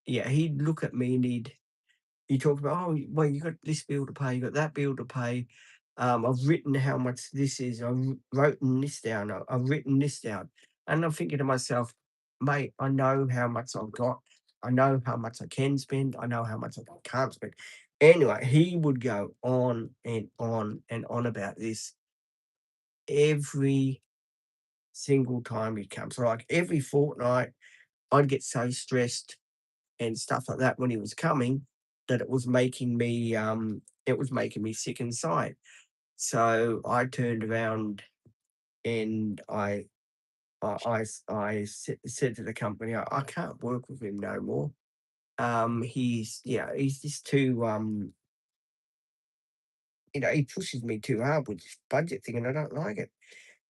yeah, he'd look at me and he talked about, oh, well, you got this bill to pay, you got that bill to pay. I've written how much this is. I've written this down. I've written this down. And I'm thinking to myself, mate, I know how much I've got. I know how much I can spend. I know how much I can't spend. Anyway, he would go on and on and on about this every single time he comes. Like every fortnight, I'd get so stressed and stuff like that when he was coming that it was making me sick inside. So I turned around and said to the company, I can't work with him no more. He's just too he pushes me too hard with this budget thing and I don't like it.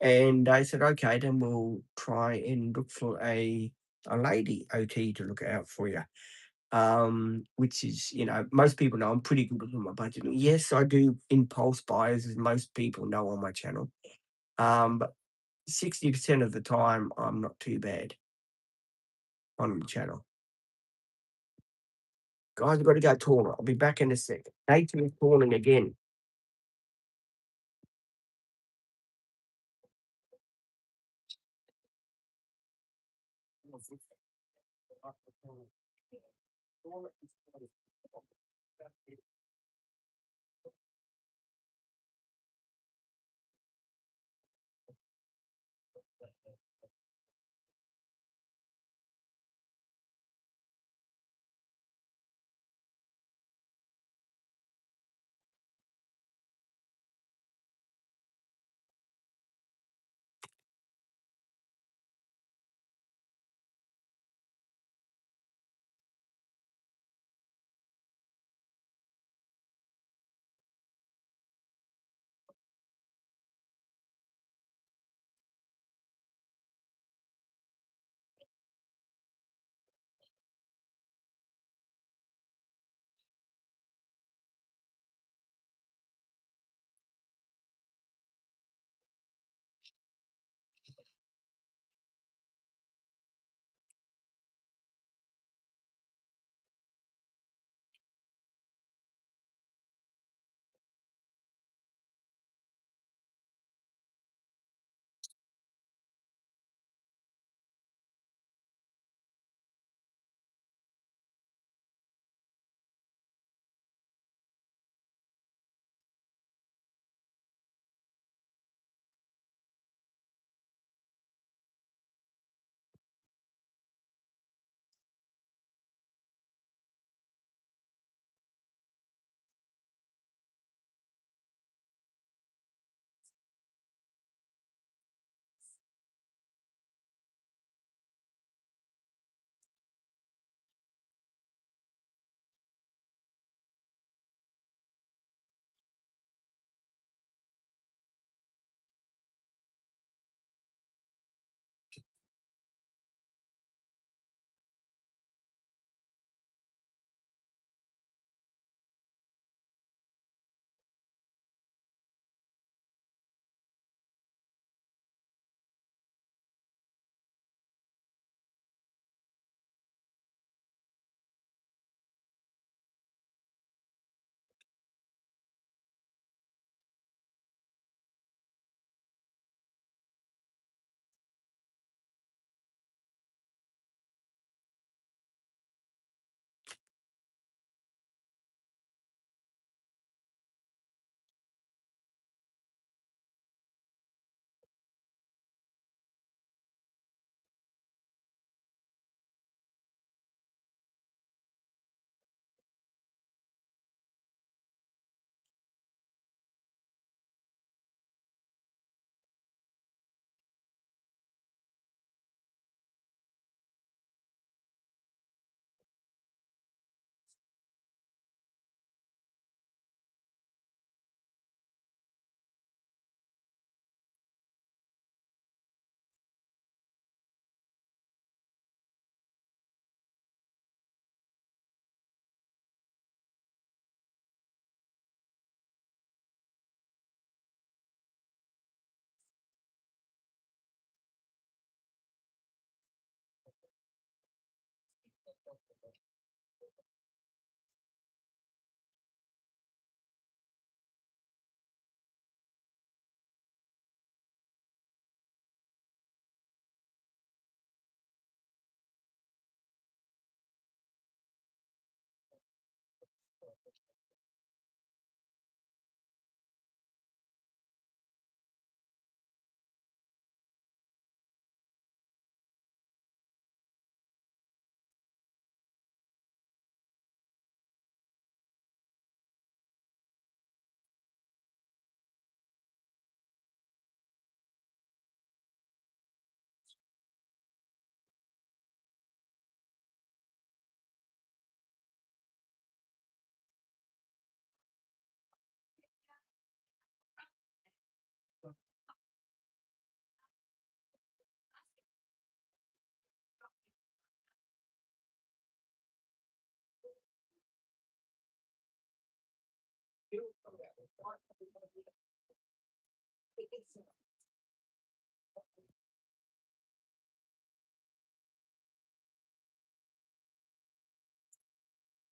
And they said, okay, then we'll try and look for a lady OT to look out for you. Which is, most people know I'm pretty good with my budgeting. Yes, I do impulse buys, as most people know on my channel. But 60% of the time, I'm not too bad on the channel. Guys, I've got to go torn. I'll be back in a second. Nature is calling again.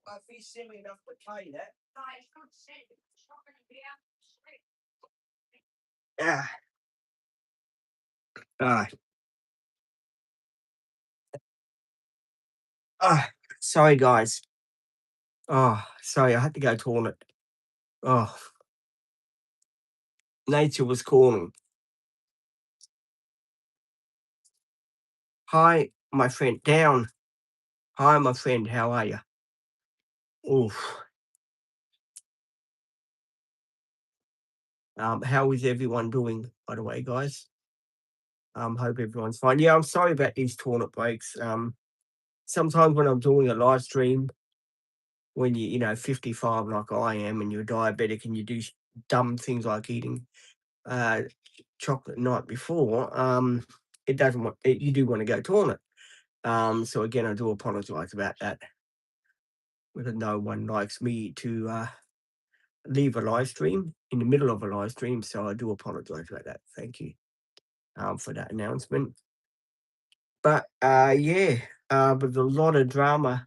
Well, if he's silly enough to play that. Ah, ah. Ah, sorry, guys. Oh, sorry, I had to go toilet. Oh, nature was calling. Hi, my friend. Down. Hi, my friend. How are you? Oof. How is everyone doing, by the way, guys? Hope everyone's fine. Yeah, I'm sorry about these toilet breaks. Sometimes when I'm doing a live stream, when you 55 like I am, and you're diabetic and you do dumb things like eating uh chocolate night before, it doesn't want you do want to go toilet. So again, I do apologize about that. Because no one likes me to leave a live stream in the middle of a live stream, so I do apologize about that. Thank you for that announcement. But yeah, there's a lot of drama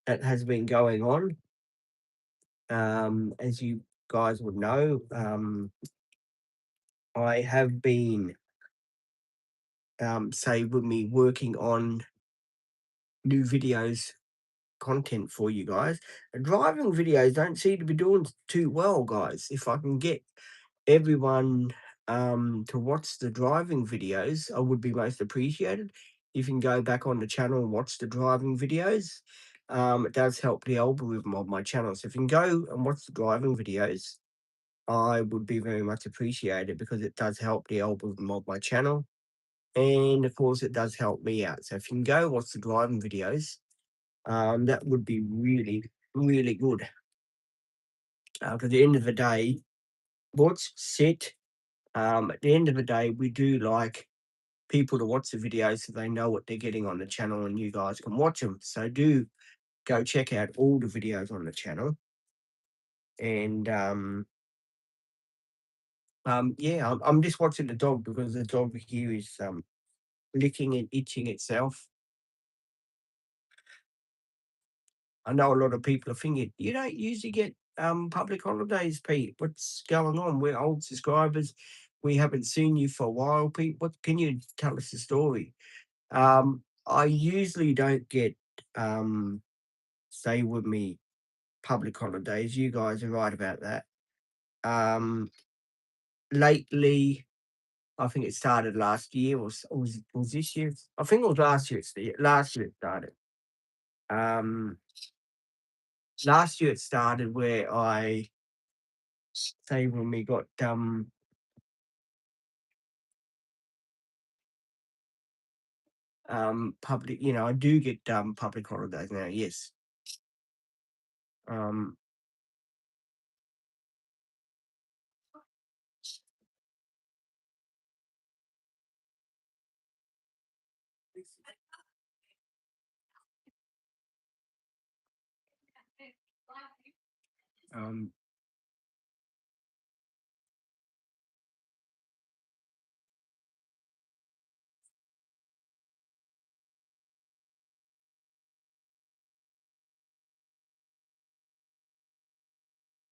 that has been going on. As you guys would know, I have been, say, with me working on new videos content for you guys. Driving videos don't seem to be doing too well, guys. If I can get everyone to watch the driving videos, I would be most appreciated. You can go back on the channel and watch the driving videos. It does help the algorithm of my channel. So if you can go and watch the driving videos, I would be very much appreciated because it does help the algorithm of my channel. And of course, it does help me out. So if you can go watch the driving videos, that would be really, really good. At the end of the day, watch, sit. At the end of the day, we do like people to watch the videos so they know what they're getting on the channel and you guys can watch them. So do go check out all the videos on the channel. And yeah, I'm just watching the dog because the dog here is licking and itching itself. I know a lot of people are thinking, you don't usually get public holidays, Pete. What's going on? We're old subscribers. We haven't seen you for a while, Pete. What can you tell us the story? I usually don't get stay with me public holidays. You guys are right about that. Um, lately, I think it started last year, or was this year? I think it was last year. Last year it started. Um, Last year it started where I say when we got public. I do get public holidays now. Yes. Um, um,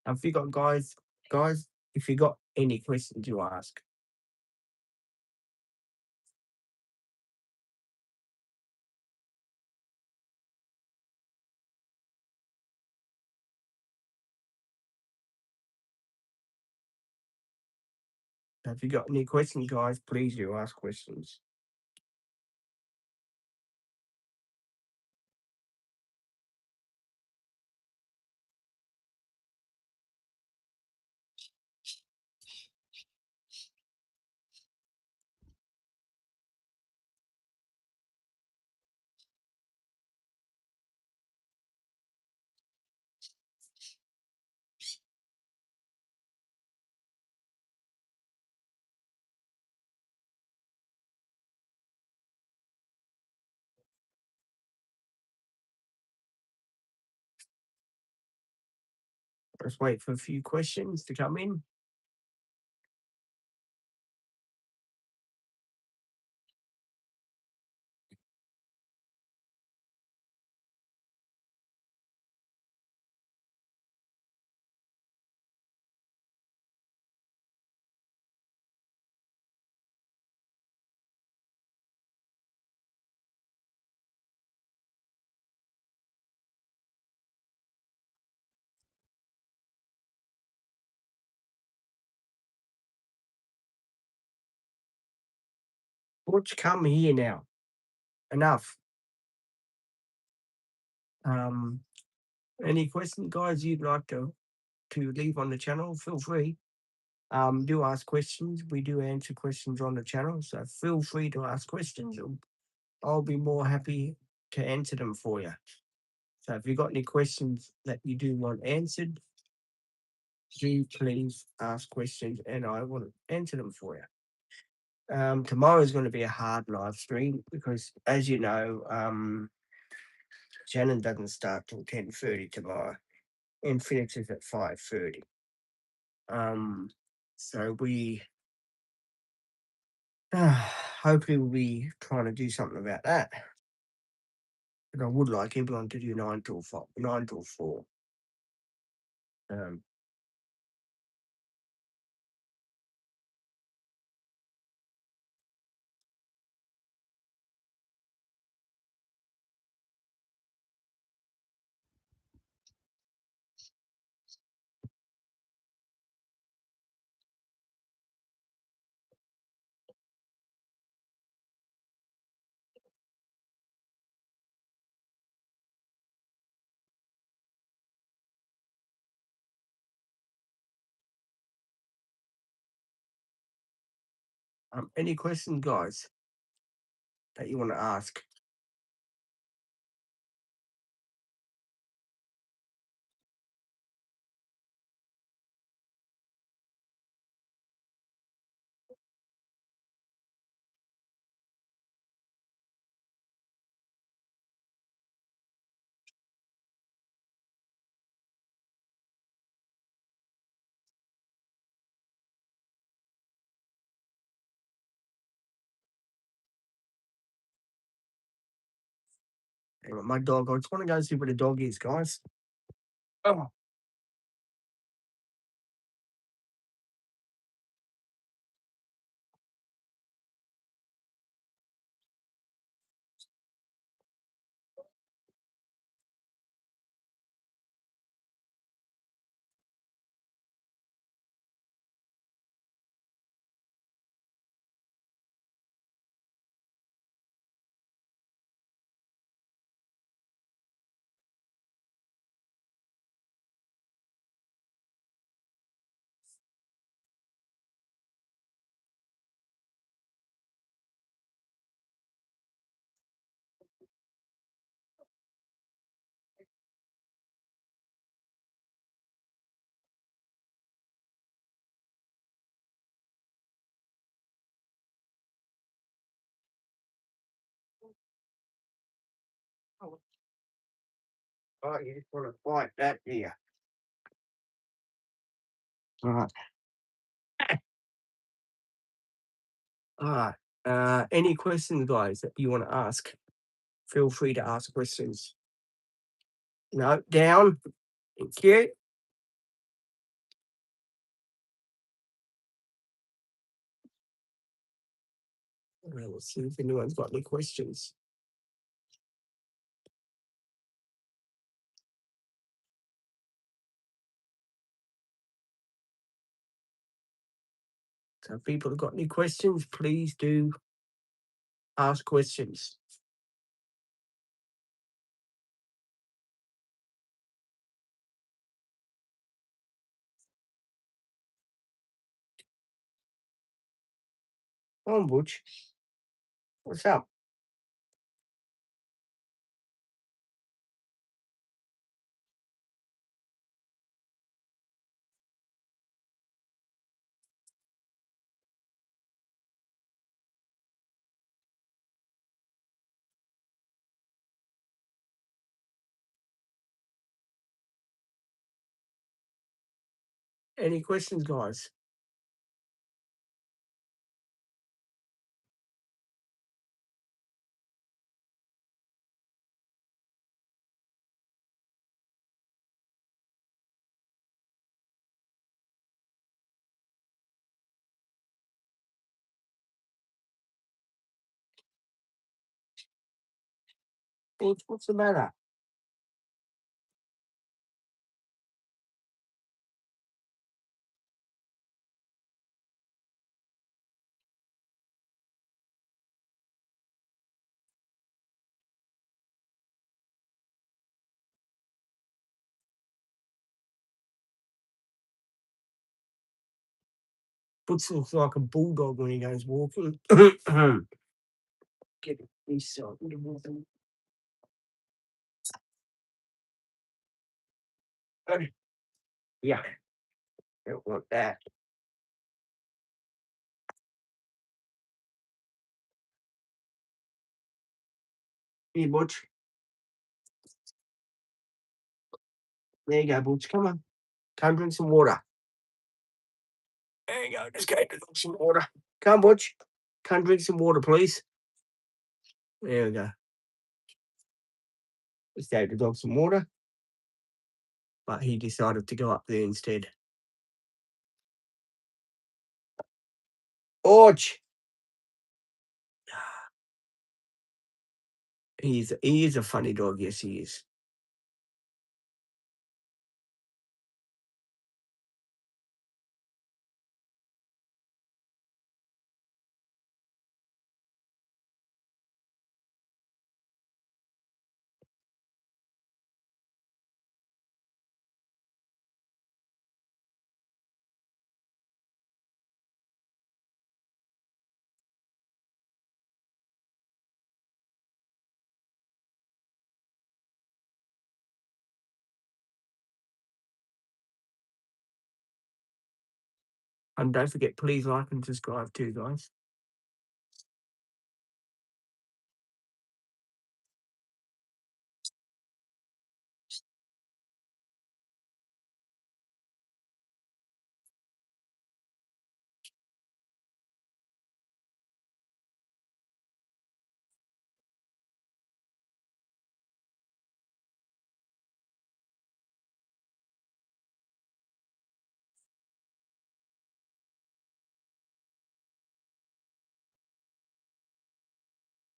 have you got guys? If you got any questions you ask. Have you got any questions, guys? Please do ask questions. Let's wait for a few questions to come in. Butch, come here now. Enough. Any questions, guys, you'd like to leave on the channel? Feel free. Do ask questions. We do answer questions on the channel, so feel free to ask questions. I'll be more happy to answer them for you. So if you've got any questions that you do want answered, do please ask questions and I will answer them for you. Tomorrow is going to be a hard live stream because, as you know, Shannon doesn't start till 10:30 tomorrow and finishes at 5:30. So we hopefully we'll be trying to do something about that. But I would like everyone to do 9 till 4. Um, any questions, guys, that you want to ask? Hang on, my dog. I just want to go see where the dog is, guys. Oh, oh, you just want to fight that, do you? All right. All right. Any questions, guys, that you want to ask? Feel free to ask questions. No, down. Thank you. We'll see if anyone's got any questions. So if people have got any questions, please do ask questions. On, Butch. What's up? Any questions, guys? What's the matter? Butch looks like a bulldog when he goes walking. Get this yeah, don't want that. Here, Butch. There you go, Butch. Come on. Come drink some water. There you go. Just go drink some water. Come, Butch. Come drink some water, please. There we go. Just gave the dog some water, but he decided to go up there instead. Orch! He is a funny dog. Yes, he is. And don't forget, please like and subscribe too, guys.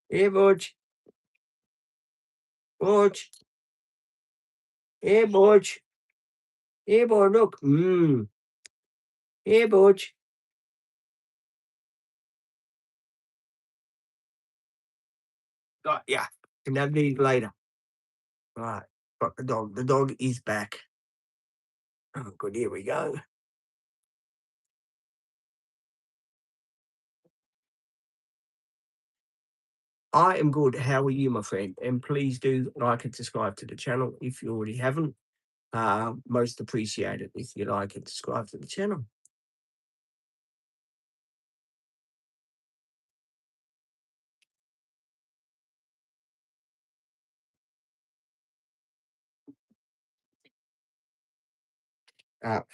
Here, Butch. Butch. Here, Butch. Here, boy, look. Here, Butch. Got ya. Can have these later. Right. Got the dog. The dog is back. Oh, good. Here we go. I am good. How are you, my friend? And please do like and subscribe to the channel if you already haven't. Most appreciated if you like and subscribe to the channel.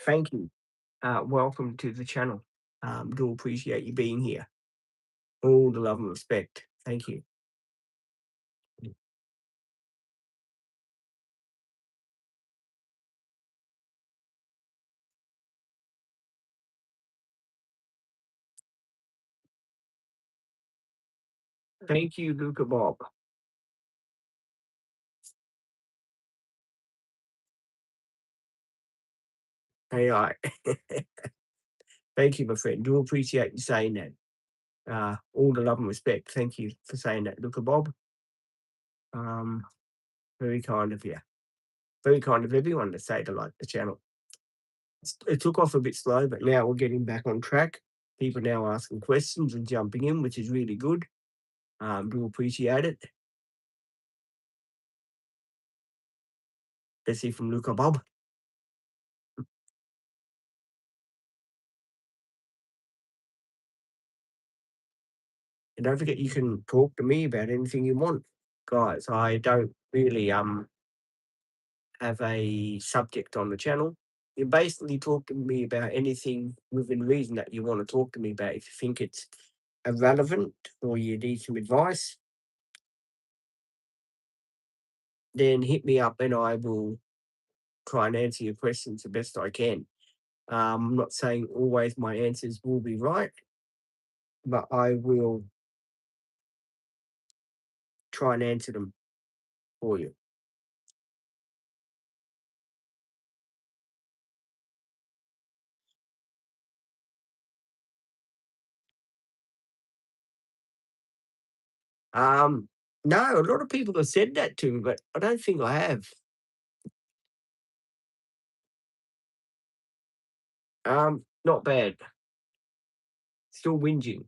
Thank you. Welcome to the channel. Do appreciate you being here. All the love and respect. Thank you. Thank you, Luca Bob. AI. Thank you, my friend. Do appreciate you saying that. All the love and respect. Thank you for saying that, Luca Bob. Um, very kind of you. Very kind of everyone to say to like the channel. It took off a bit slow, but now we're getting back on track. People now asking questions and jumping in, which is really good. Do appreciate it. Let's see from Luca Bob. And don't forget you can talk to me about anything you want. Guys, I don't really have a subject on the channel. You basically talk to me about anything within reason that you want to talk to me about. If you think it's irrelevant or you need some advice, then hit me up and I will try and answer your questions the best I can. I'm not saying always my answers will be right, but I will try and answer them for you. Um, no, a lot of people have said that to me, but I don't think I have. Not bad. Still whinging.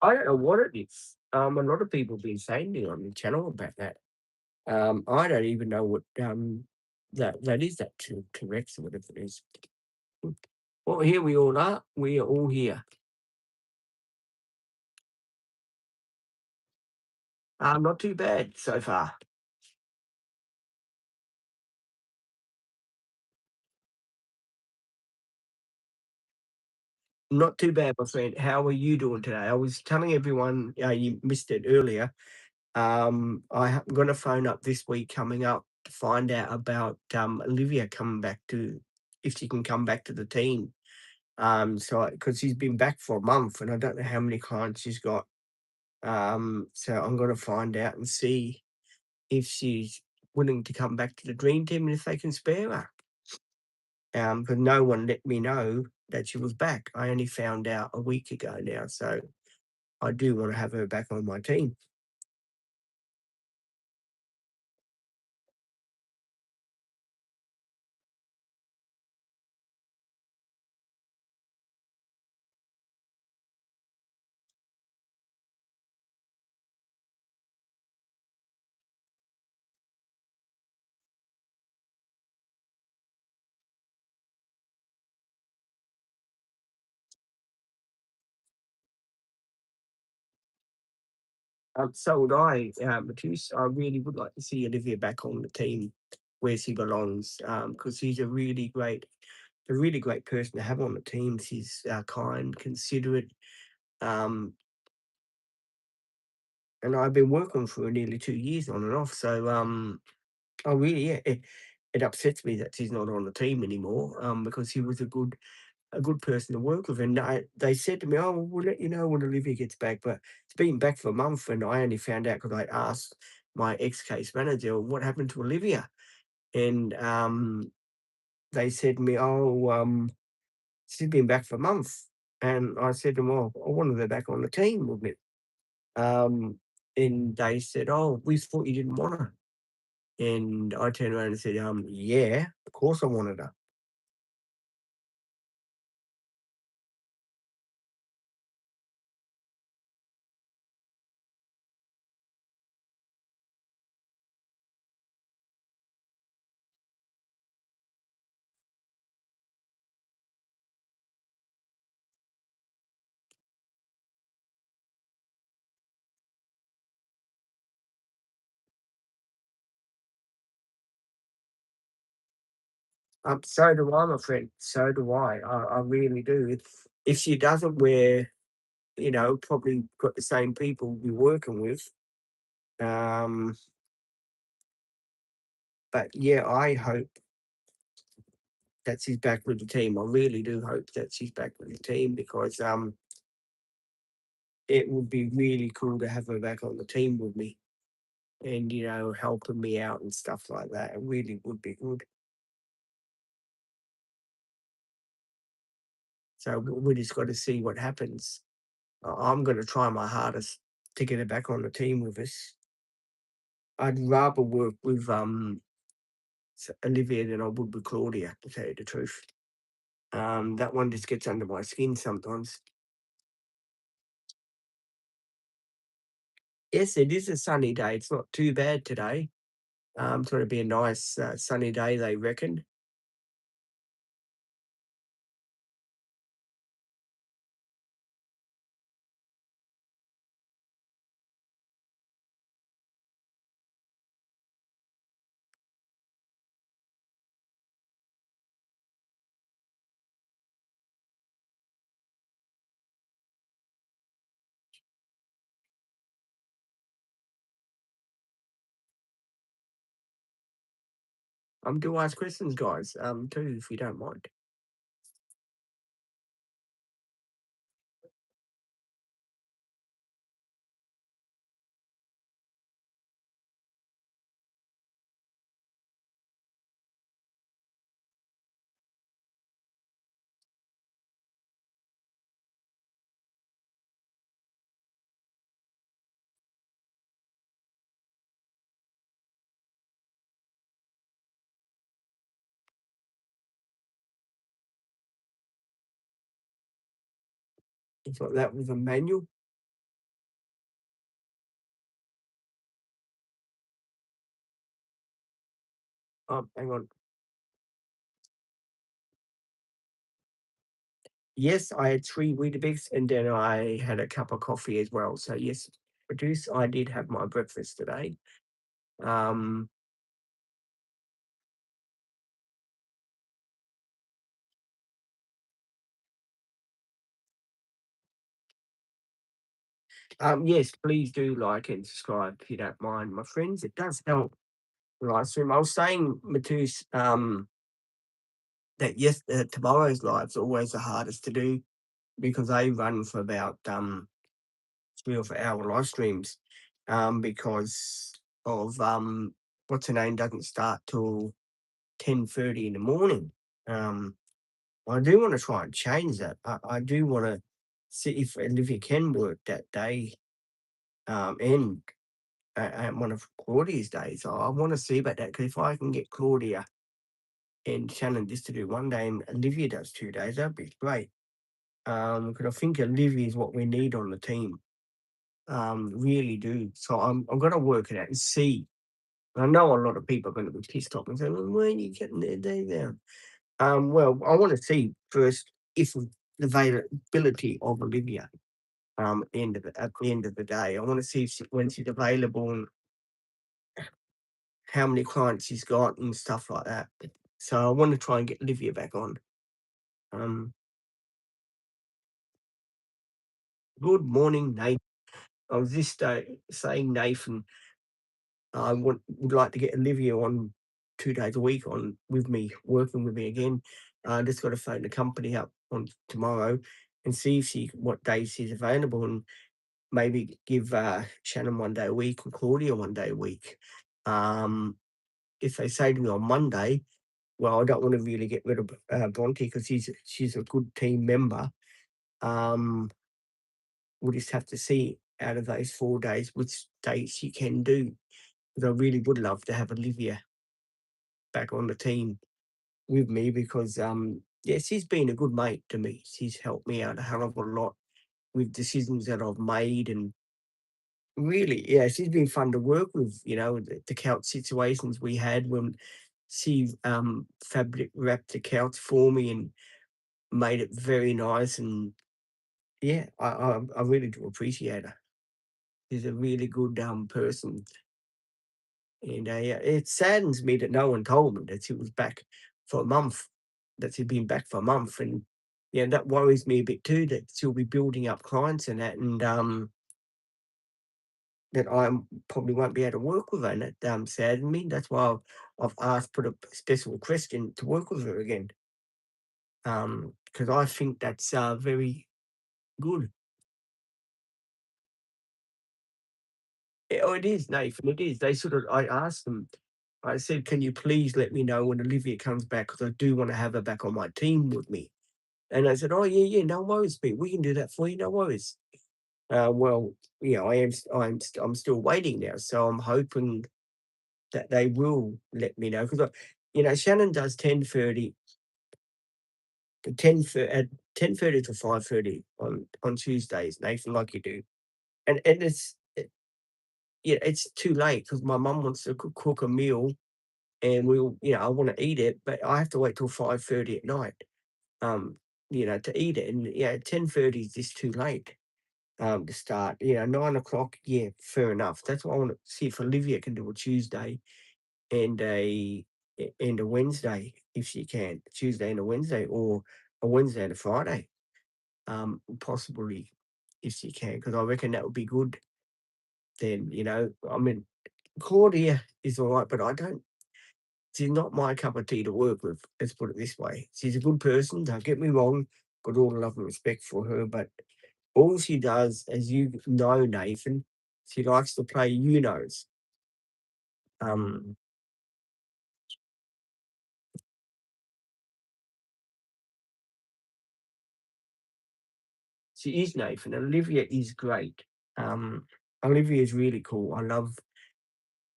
I don't know what it is. A lot of people have been saying to me on the channel about that. I don't even know what that is, that T-Rex or whatever it is. Well, here we all are. We are all here. Not too bad so far. Not too bad, my friend. How are you doing today? I was telling everyone, you missed it earlier. I'm going to phone up this week coming up to find out about Olivia coming back to, if she can come back to the team. So because she's been back for a month and I don't know how many clients she's got. So I'm going to find out and see if she's willing to come back to the dream team and if they can spare her. Because no one let me know that she was back. I only found out a week ago now, so I do want to have her back on my team. So would I, Matisse. I really would like to see Olivia back on the team where she belongs, because she's a really great person to have on the team. She's kind, considerate, um, and I've been working for her nearly 2 years on and off. So I really, yeah, it upsets me that she's not on the team anymore, because she was a good person to work with. And they said to me, "Oh, we'll let you know when Olivia gets back." But it's been back for a month, and I only found out because I asked my ex-case manager, "What happened to Olivia?" And they said to me, "Oh, she's been back for a month." And I said to them, "Oh, I wanted her back on the team with me." Um, and they said, "Oh, we thought you didn't want her." And I turned around and said, "Yeah, of course I wanted her." So do I, my friend. So do I. I really do. If she doesn't wear, probably got the same people we're working with. Um, but yeah, I hope that she's back with the team. I really do hope that she's back with the team because it would be really cool to have her back on the team with me and helping me out and stuff like that. It really would be good. So we just got to see what happens. I'm going to try my hardest to get her back on the team with us. I'd rather work with Olivia than I would with Claudia, to tell you the truth. That one just gets under my skin sometimes. Yes, it is a sunny day. It's not too bad today. It's going to be a nice sunny day, they reckon. Do ask questions, guys, too, if you don't mind. It's like that with a manual. Oh, hang on. Yes, I had 3 Weetabix, and then I had a cup of coffee as well. So yes, produce, I did have my breakfast today. Um, yes, please do like and subscribe if you don't mind, my friends. It does help the live stream. I was saying, Matus, that yes, tomorrow's live's always the hardest to do because they run for about 3 or 4 hour live streams, because of what's her name doesn't start till 10:30 in the morning. Um, I do want to try and change that. I do want to see if Olivia can work that day, and at one of Claudia's days. I want to see about that because if I can get Claudia and Shannon just to do one day and Olivia does 2 days, that'd be great. Because I think Olivia is what we need on the team. Really do. So I'm gonna work it out and see. I know a lot of people are gonna be pissed off and say, "Well, why are you getting their day down?" Well, I want to see first if the availability of Olivia. At the end of the day, I want to see if when she's available and how many clients she's got and stuff like that. So I want to try and get Olivia back on. Um, Good morning, Nathan. I was just saying, Nathan, I would like to get Olivia on 2 days a week on with me, working with me again. I just got to phone the company up on tomorrow and see if she what days she's available and maybe give Shannon 1 day a week and Claudia 1 day a week. Um, if they say to me on Monday, well, I don't want to really get rid of Bronte because she's a good team member. Um, we'll just have to see out of those 4 days which days she can do. Because I really would love to have Olivia back on the team with me because yeah, she's been a good mate to me. She's helped me out a hell of a lot with decisions that I've made and really, yeah, she's been fun to work with, the couch situations we had when she fabric wrapped the couch for me and made it very nice and yeah, I really do appreciate her. She's a really good person. And yeah, it saddens me that no one told me that she was back for a month, that she'd been back for a month. And yeah, that worries me a bit too, that she'll be building up clients and that, and that I probably won't be able to work with her. And that saddens me. That's why I've asked, put a special question to work with her again. Because I think that's very good. Oh, it is, Nathan. It is. They sort of. I asked them. I said, "Can you please let me know when Olivia comes back? Because I do want to have her back on my team with me." And I said, "Oh, yeah, yeah, no worries, Pete. We can do that for you, no worries." Well, I'm still waiting now, so I'm hoping that they will let me know because Shannon does 10:30 to 10:30 to 5:30 on Tuesdays, Nathan, like you do, and yeah, it's too late because my mum wants to cook a meal, and I want to eat it, but I have to wait till 5:30 at night, um, to eat it, and yeah, 10:30 is just too late. To start. 9 o'clock, yeah, fair enough. That's what I want to see if Olivia can do a Tuesday and a Wednesday if she can. Tuesday and a Wednesday or a Wednesday and a Friday. Possibly if she can, because I reckon that would be good. Then, I mean, Claudia is all right, but I don't she's not my cup of tea to work with. Let's put it this way. She's a good person, don't get me wrong. Got all the love and respect for her, but all she does, as you know, Nathan, she likes to play Unos. Um, she is Nathan. Olivia is great. Um, Olivia is really cool.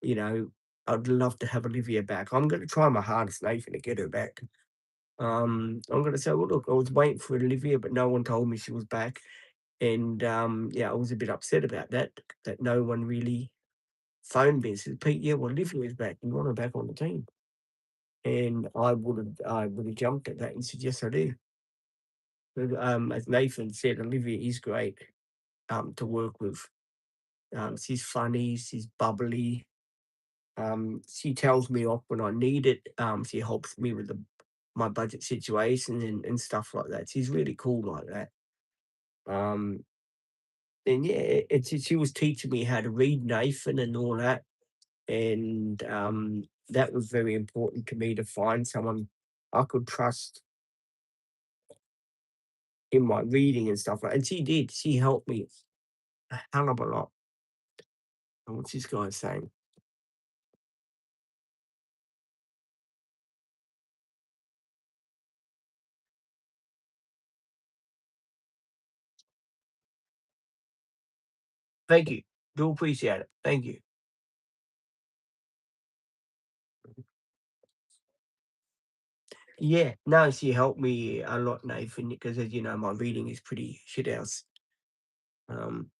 You know, I'd love to have Olivia back. I'm going to try my hardest, Nathan, to get her back. I'm going to say, well, look, I was waiting for Olivia, but no one told me she was back. And yeah, I was a bit upset about that, that no one really phoned me and said, Pete, yeah, well, Olivia is back. You want her back on the team? And I would have jumped at that and said, yes, I do. But, as Nathan said, Olivia is great to work with. She's funny, she's bubbly. She tells me off when I need it. She helps me with my budget situation and stuff like that. She's really cool like that. Um, and yeah, she was teaching me how to read Nathan and all that. And that was very important to me, to find someone I could trust in my reading and stuff like. And she did. She helped me a hell of a lot. And what's this guy saying? Thank you. Do appreciate it. Thank you. Yeah, no, she helped me a lot, Nathan, because as you know, my reading is pretty shit house. Um,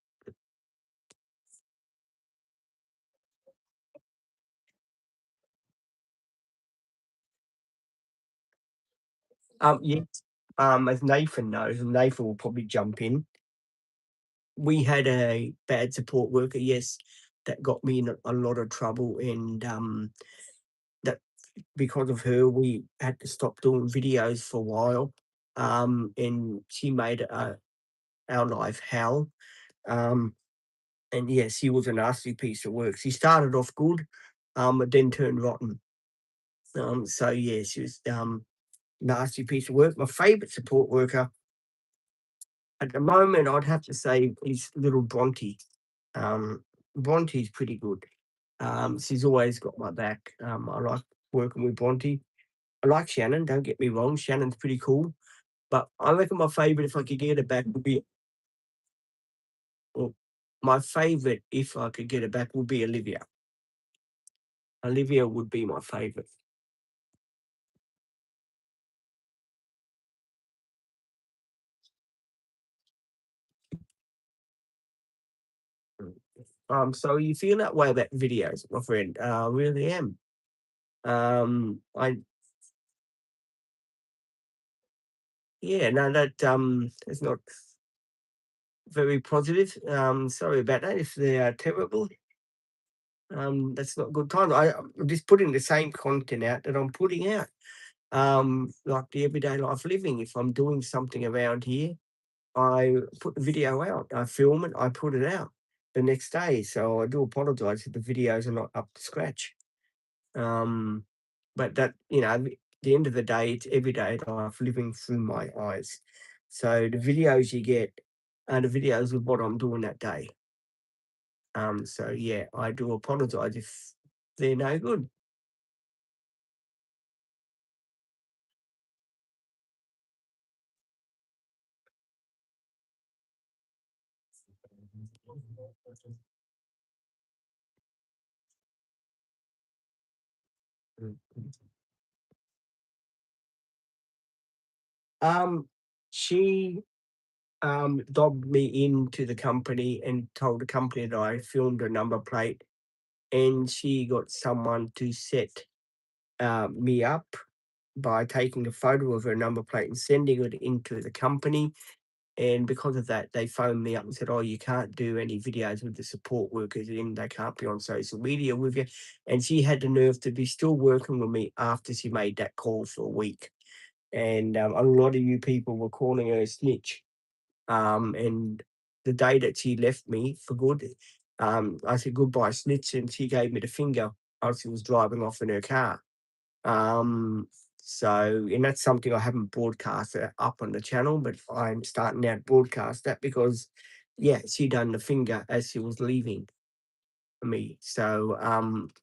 yes, as Nathan knows, and Nathan will probably jump in. We had a bad support worker, yes, that got me in a lot of trouble, and that because of her, we had to stop doing videos for a while. And she made our life hell. Um, and yeah, she was a nasty piece of work. She started off good, but then turned rotten. So yeah, she was nasty piece of work. My favourite support worker at the moment, I'd have to say, is little Bronte. Um, Bronte's pretty good. She's always got my back. I like working with Bronte. I like Shannon. Don't get me wrong, Shannon's pretty cool. But I reckon my favourite, if I could get it back, would be well, my favourite, if I could get it back, would be Olivia. Olivia would be my favourite. So you feel that way about videos, my friend? I really am. I Yeah, no, that's not very positive. Sorry about that. If they are terrible, that's not good time. I'm just putting the same content out that I'm putting out. Like the everyday life living. If I'm doing something around here, I put the video out. I film it. I put it out the next day. So I do apologise if the videos are not up to scratch. Um, but that, at the end of the day, it's everyday life living through my eyes. So the videos you get are the videos of what I'm doing that day. So yeah, I do apologise if they're no good. Um, she dobbed me into the company and told the company that I filmed a number plate, and she got someone to set me up by taking a photo of her number plate and sending it into the company. And because of that, they phoned me up and said, "Oh, you can't do any videos with the support workers in. They can't be on social media with you." And she had the nerve to be still working with me after she made that call for a week. And a lot of you people were calling her a snitch. And the day that she left me for good, I said goodbye, snitch, and she gave me the finger as she was driving off in her car. Um, and that's something I haven't broadcast up on the channel, but I'm starting now to broadcast that because, yeah, she done the finger as she was leaving me. So,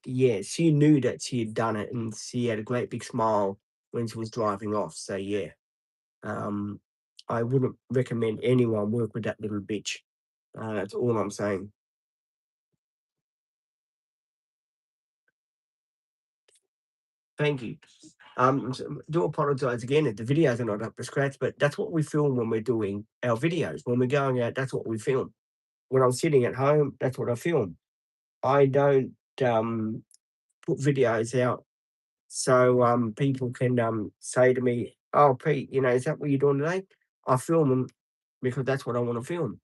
yeah, she knew that she had done it, and she had a great big smile when she was driving off. So, yeah, um, I wouldn't recommend anyone work with that little bitch. That's all I'm saying. Thank you. Do apologise again if the videos are not up to scratch, but that's what we film when we're doing our videos. When we're going out, that's what we film. When I'm sitting at home, that's what I film. I don't put videos out so people can say to me, "Oh, Pete, is that what you're doing today?" I film them because that's what I want to film.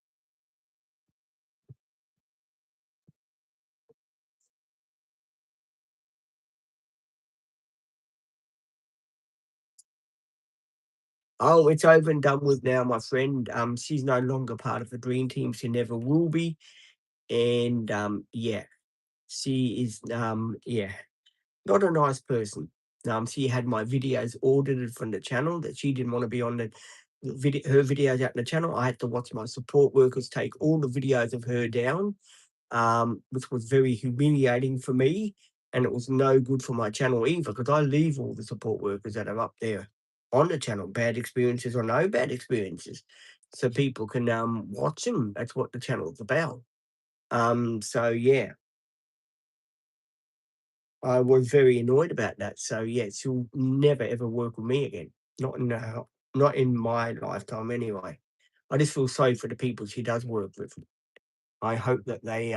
Oh, it's over and done with now, my friend. She's no longer part of the dream team. She never will be. And yeah, she is yeah, not a nice person. She had my videos audited from the channel that she didn't want to be on the video, her videos out in the channel. I had to watch my support workers take all the videos of her down, which was very humiliating for me. And it was no good for my channel either because I leave all the support workers that are up there on the channel, bad experiences or no bad experiences, so people can watch them. That's what the channel's about. So yeah, I was very annoyed about that. So yeah, she'll never ever work with me again. Not in not in my lifetime anyway. I just feel sorry for the people she does work with. I hope that they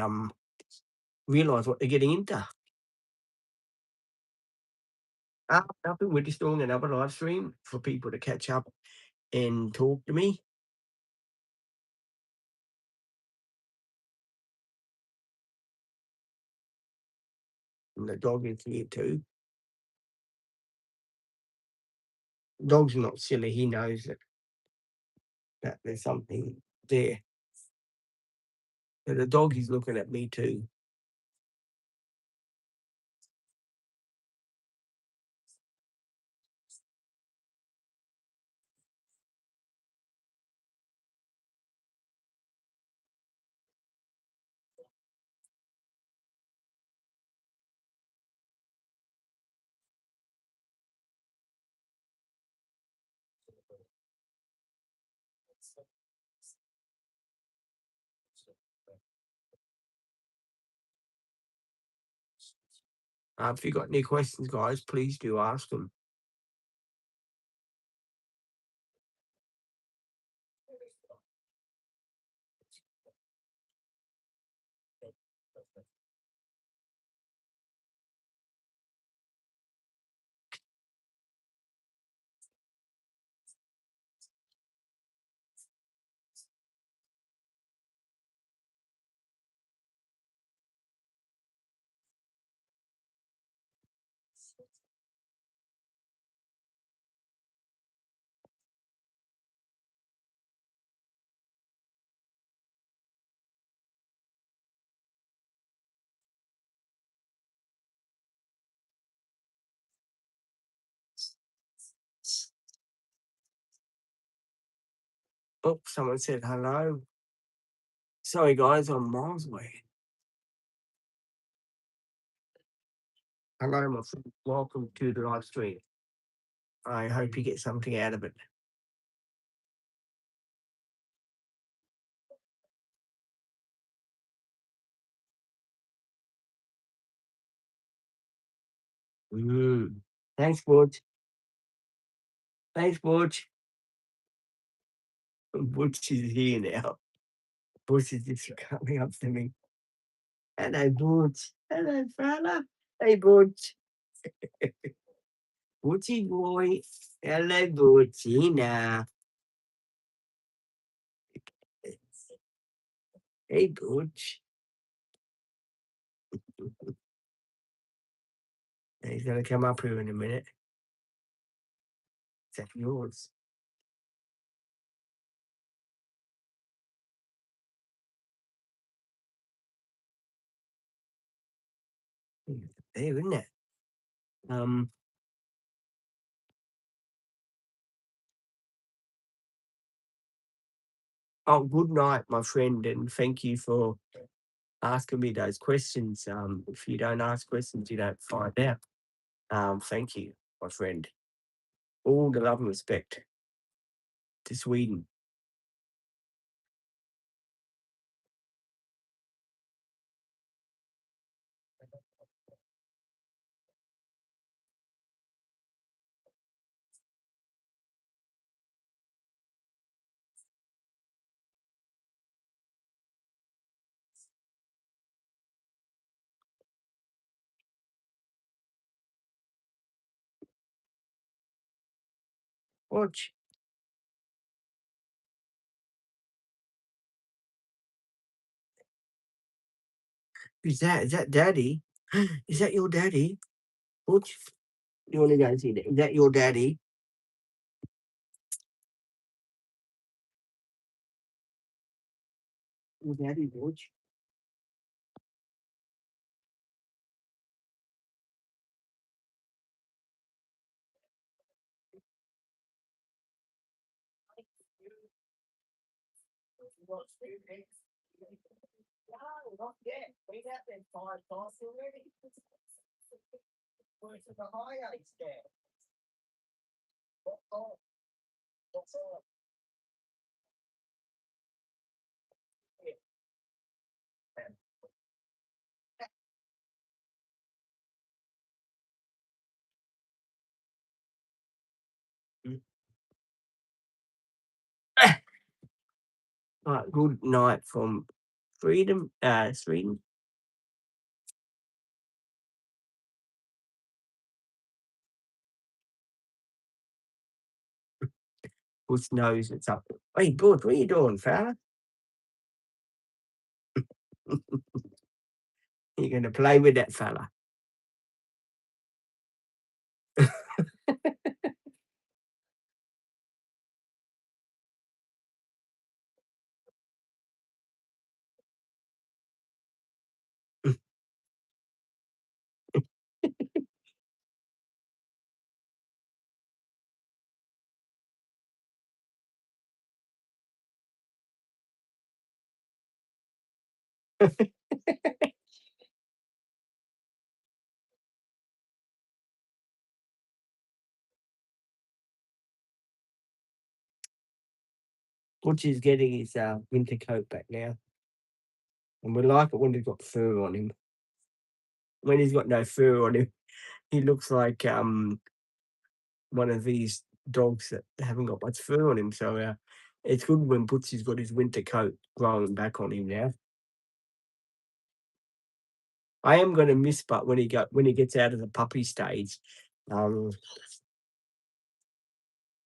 realise what they're getting into. Nothing. We're just doing another live stream for people to catch up and talk to me. And the dog is here too. Dog's not silly. He knows that there's something there. And the dog is looking at me too. If you got any questions, guys, please do ask them. Oh, someone said hello. Sorry, guys, I'm miles away. Hello, my friend. Welcome to the live stream. I hope you get something out of it. Mm. Thanks, Butch. Thanks, Butch. Butch is here now. Butch is just coming up to me. Hello, Butch. Hello, fella. Hey, Butch. Butchie boy. Hello, Butchie now. Hey, Butch. He's going to come up here in a minute. Is that yours? There, isn't it? Um, oh, good night, my friend, and thank you for asking me those questions. If you don't ask questions, you don't find out. Thank you, my friend. All the love and respect to Sweden. Watch. Who's that? Is that Daddy? Is that your daddy? Watch. You want to go and see that? Is that your daddy? Your daddy, Watch. No, not yet. Been out there 5 times already. Where's the high age there? Oh, that's all. Mm. Right, good night from Freedom, Sweden. Bush knows it's up. Hey, Bud, what are you doing, fella? You're going to play with that fella. Butch is getting his winter coat back now. And we like it when he's got fur on him. When he's got no fur on him, he looks like one of these dogs that haven't got much fur on him. So it's good when Bootsy's got his winter coat growing back on him now. I am going to miss, but when he gets out of the puppy stage, because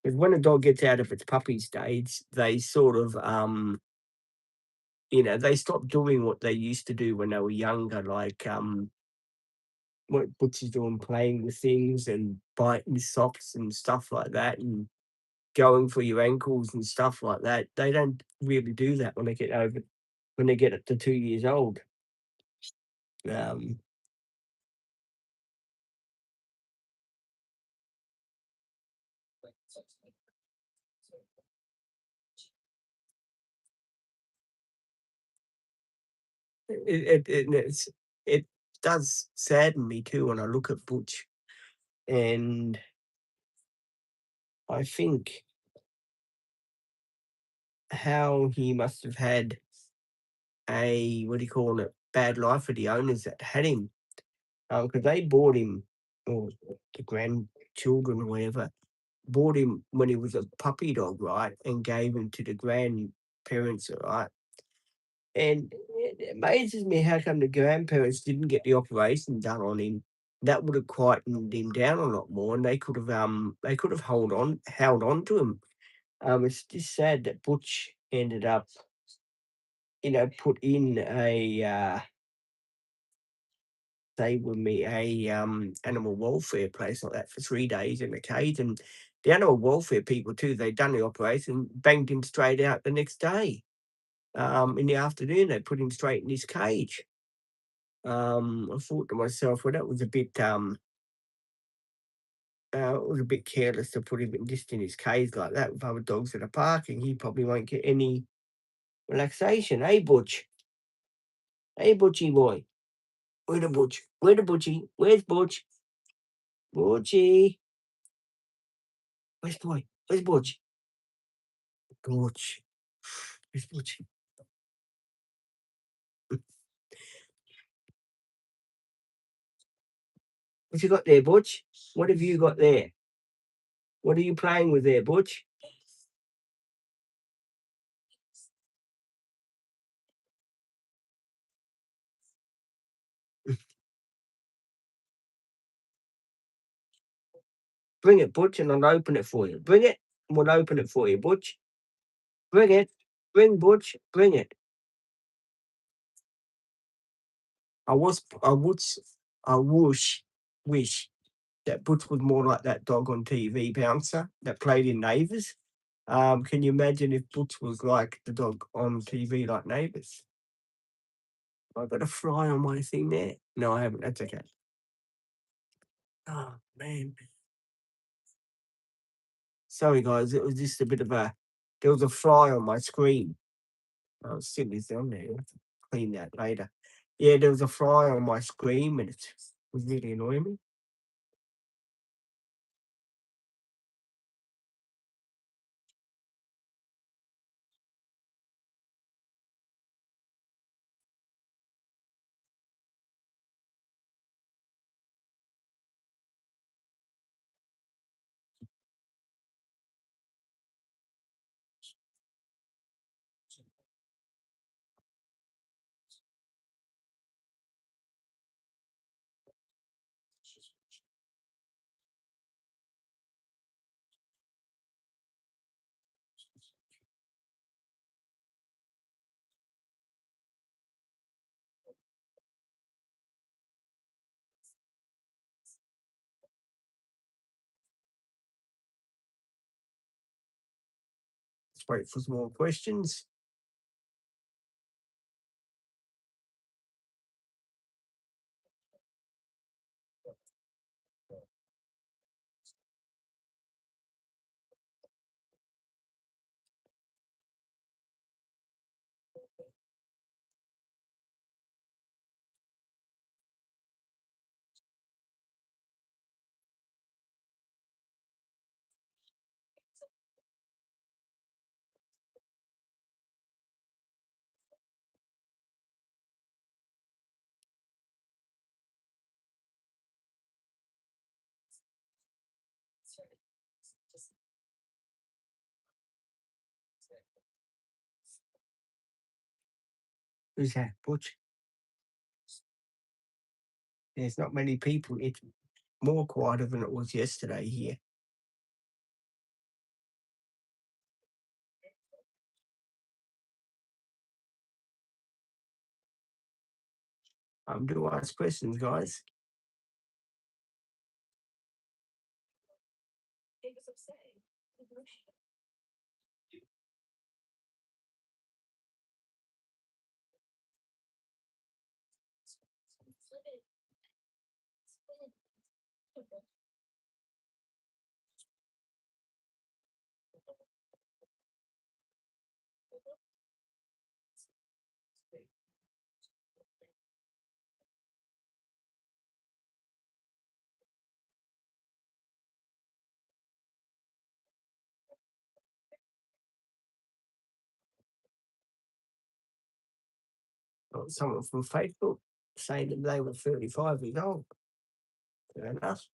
when a dog gets out of its puppy stage, they sort of they stop doing what they used to do when they were younger, like what Bootsy's doing, playing with things and biting socks and stuff like that, and going for your ankles and stuff like that. They don't really do that when they get up to 2 years old. Um, it does sadden me too when I look at Butch, and I think how he must have had a, what do you call it, bad life for the owners that had him, because they bought him, or the grandchildren or whatever, bought him when he was a puppy dog, right, and gave him to the grandparents, right? And it amazes me how come the grandparents didn't get the operation done on him. That would have quietened him down a lot more, and they could have held on to him. It's just sad that Butch ended up, put in a say with me, a animal welfare place like that for 3 days in a cage, and the animal welfare people too. They done the operation, banged him straight out the next day. In the afternoon, they put him straight in his cage. I thought to myself, well, that was a bit it was a bit careless to put him just in his cage like that with other dogs that are parking. He probably won't get any relaxation. Hey, Butch. Hey, Butchy boy. Where the Butch? Where the Butchy? Where's Butch? Butchy. Where's boy? Where's Butch? Butch. Where's Butch? What you got there, Butch? What have you got there? What are you playing with there, Butch? Bring it, Butch, and I'll open it for you. Bring it. We'll open it for you, Butch. Bring it. Bring Butch. Bring it. I wish that Butch was more like that dog on TV, Bouncer, that played in Neighbours. Can you imagine if Butch was like the dog on TV like Neighbours? I've got a fly on my thing there. No, I haven't. That's okay. Oh man. Sorry guys, it was just a bit of a there was a fly on my screen. Oh, still is on there. I'll have to clean that later. Yeah, there was a fly on my screen and it was really annoying me. Let's wait for some more questions. Who's that? Butch? There's not many people. It's more quieter than it was yesterday here. Do ask questions, guys. Got someone from Facebook saying that they were 35 years old. Fair enough.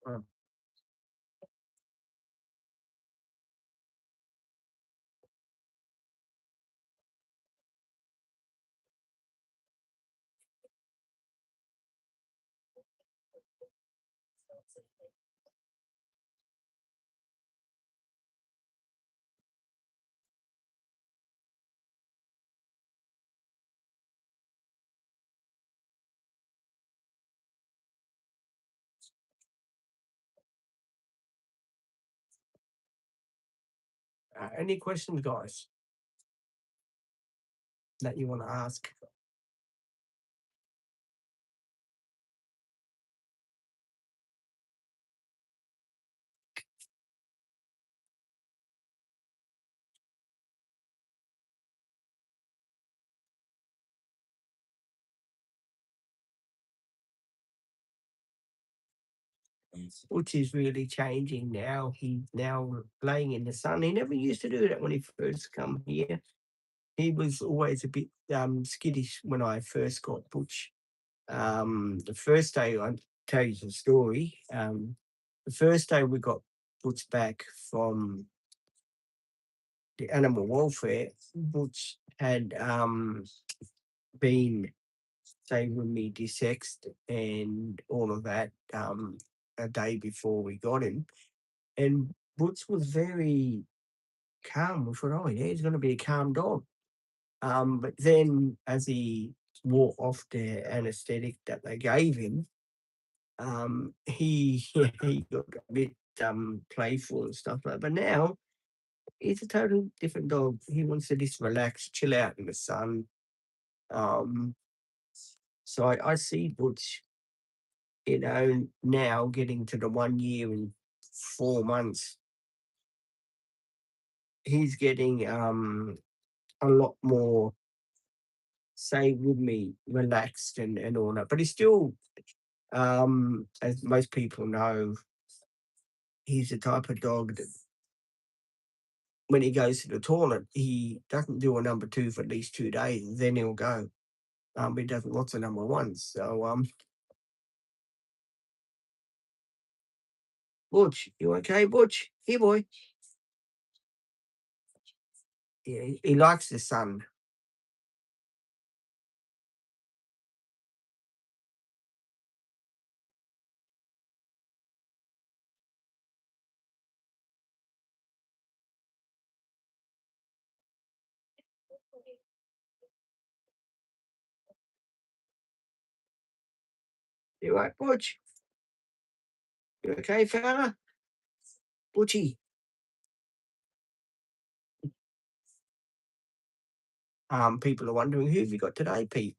Um, any questions, guys, that you want to ask? which is really changing now. He's now laying in the sun. He never used to do that when he first come here. He was always a bit skittish when I first got Butch. The first day, I'll tell you the story. The first day we got Butch back from the animal welfare, Butch had been, say, with me desexed and all of that a day before we got him. And Butch was very calm. We thought, oh, yeah, he's going to be a calm dog. But then as he wore off the anesthetic that they gave him, he he got a bit playful and stuff like that. But now he's a total different dog. He wants to just relax, chill out in the sun. Um, so I see Butch, now getting to the 1 year and 4 months, he's getting a lot more, say, with me, relaxed and all that. But he's still, as most people know, he's the type of dog that when he goes to the toilet, he doesn't do a number two for at least 2 days, then he'll go. He does lots of number ones. So Butch, you okay, Butch? Here boy. Yeah, he likes the sun. You right, Butch? You okay, fella? Butchie. People are wondering who have you got today, Pete?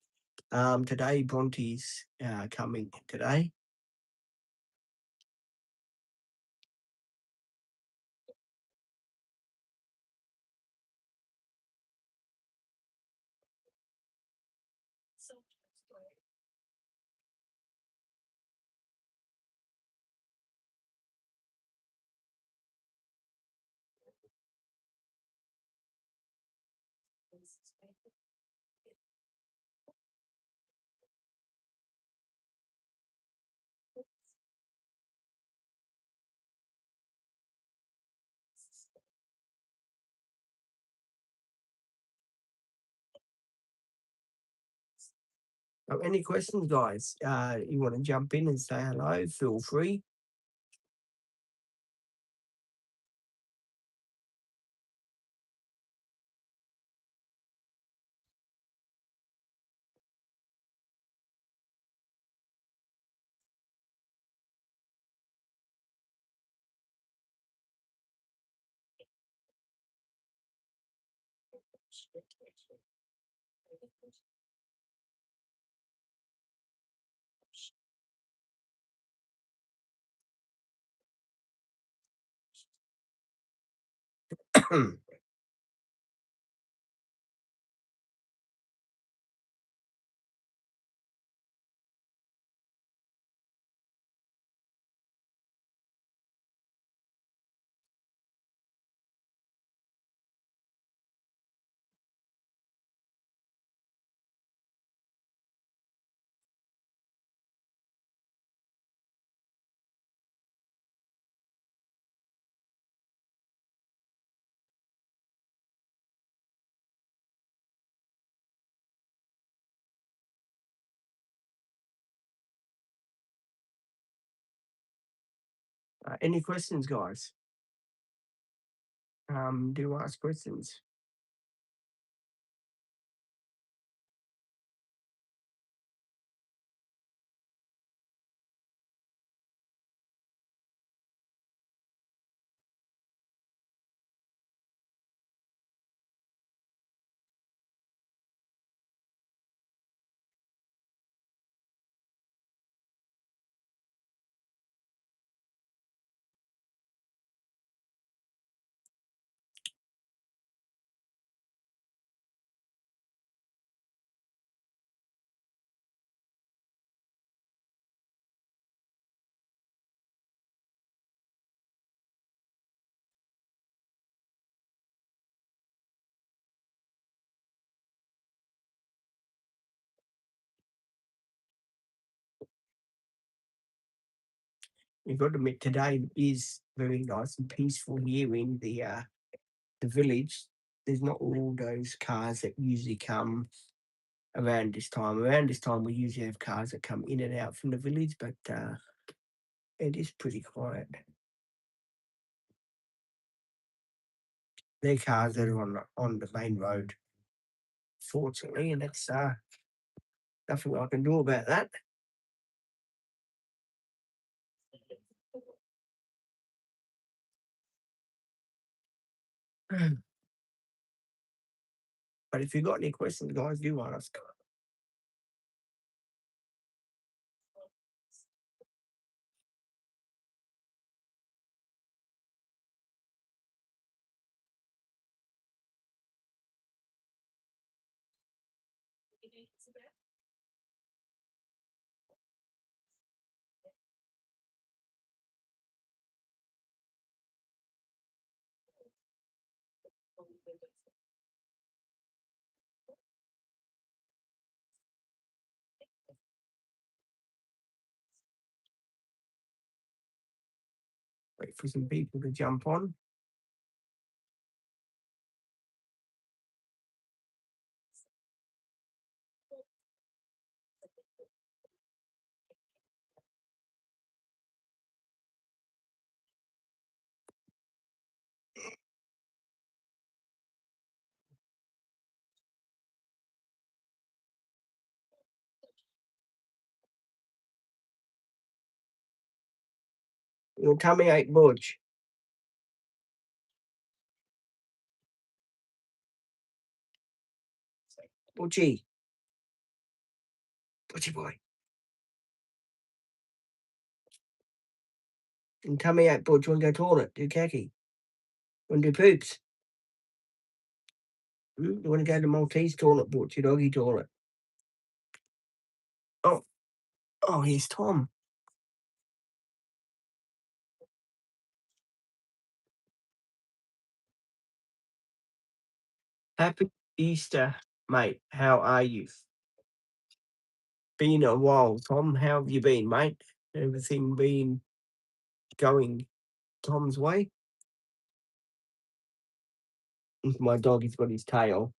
Today Bronte's coming today. Any questions, guys? You want to jump in and say hello? Feel free. Any questions, guys? Do ask questions. you've got to admit today is very nice and peaceful here in the village. There's not all those cars that usually come around this time. Around this time, we usually have cars that come in and out from the village, but it is pretty quiet. They're cars that are on the main road, fortunately, and that's nothing I can do about that. But if you've got any questions, guys, do ask. Wait for some people to jump on. Your tummy ache, Butch. Butchie. Butchie boy. And tummy ache, Butch. You want to go toilet? Do khaki? Want to do poops? You want to go to Maltese toilet, Butch? Your doggy toilet? Oh, oh, here's Tom. Happy Easter, mate. How are you? Been a while, Tom. How have you been, mate? Everything been going Tom's way? My dog, he's got his tail.